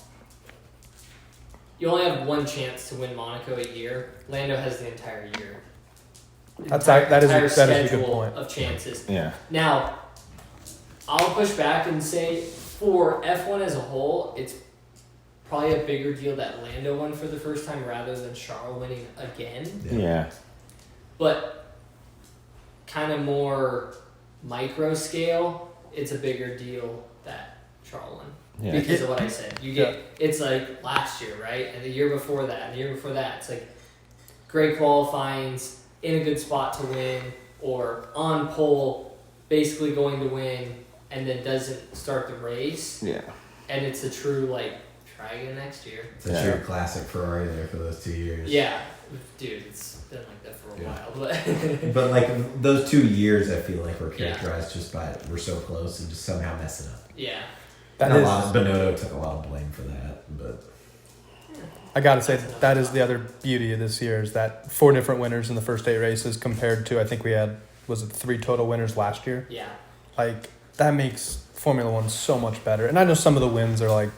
You only have one chance to win Monaco a year. Lando has the entire year. That is a good schedule point. of chances. Yeah. Now, I'll push back and say for F1 as a whole, it's probably a bigger deal that Lando won for the first time rather than Charles winning again. Yeah. But kind of more micro scale, it's a bigger deal that Charles won. Yeah. Because of what I said. It's like last year, right? And the year before that, and the year before that. It's like great qualifyings, in a good spot to win, or on pole, basically going to win, and then doesn't start the race. Yeah. And it's a true try again next year. It's a true classic Ferrari there for those 2 years. Yeah, dude, it's been like that for a while. But But like those 2 years, I feel like were characterized just by we're so close and just somehow mess it up. yeah, That And is, Bonotto took a lot of blame for that, but I gotta say, that is the other beauty of this year is that 4 different winners in the first 8 races compared to, I think we had, was it 3 total winners last year? yeah, Like, that makes Formula One so much better. And I know some of the wins are like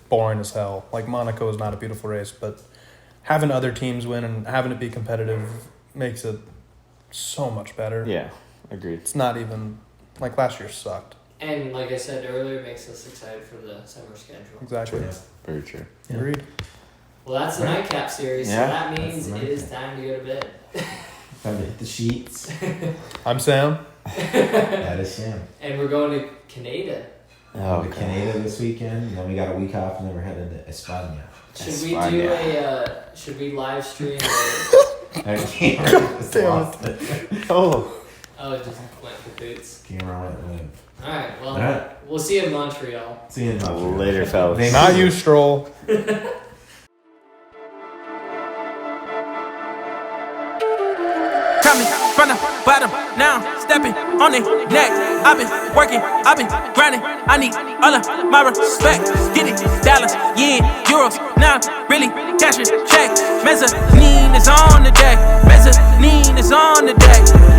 boring as hell. Like Monaco is not a beautiful race, but having other teams win and having it be competitive makes it so much better. Yeah, agreed. It's not even like last year sucked. and like I said earlier, it makes us excited for the summer schedule. Exactly. yeah. Very true. Agreed. Well, that's the nightcap series, Yeah, so that means that's the it is nightcap. time to go to bed. Time to hit the sheets. I'm Sam. That is Sam. And we're going to Canada. Oh, to Canada this weekend, and then we got a week off, and then we're heading to España. Should we fine, do yeah. should we live stream I can't Damn Oh. oh, it just went for boots. Camera went. Alright, well, Alright. we'll see you in Montreal. See you in Montreal. Later, fellas. Not you, Stroll. Coming from the bottom, now I'm stepping on it neck. I've been working, I've been grinding. I need all of my respect. Get it, dollars, yen, euros. Now I'm really cashing checks. Mezzanine is on the deck. Mezzanine is on the deck.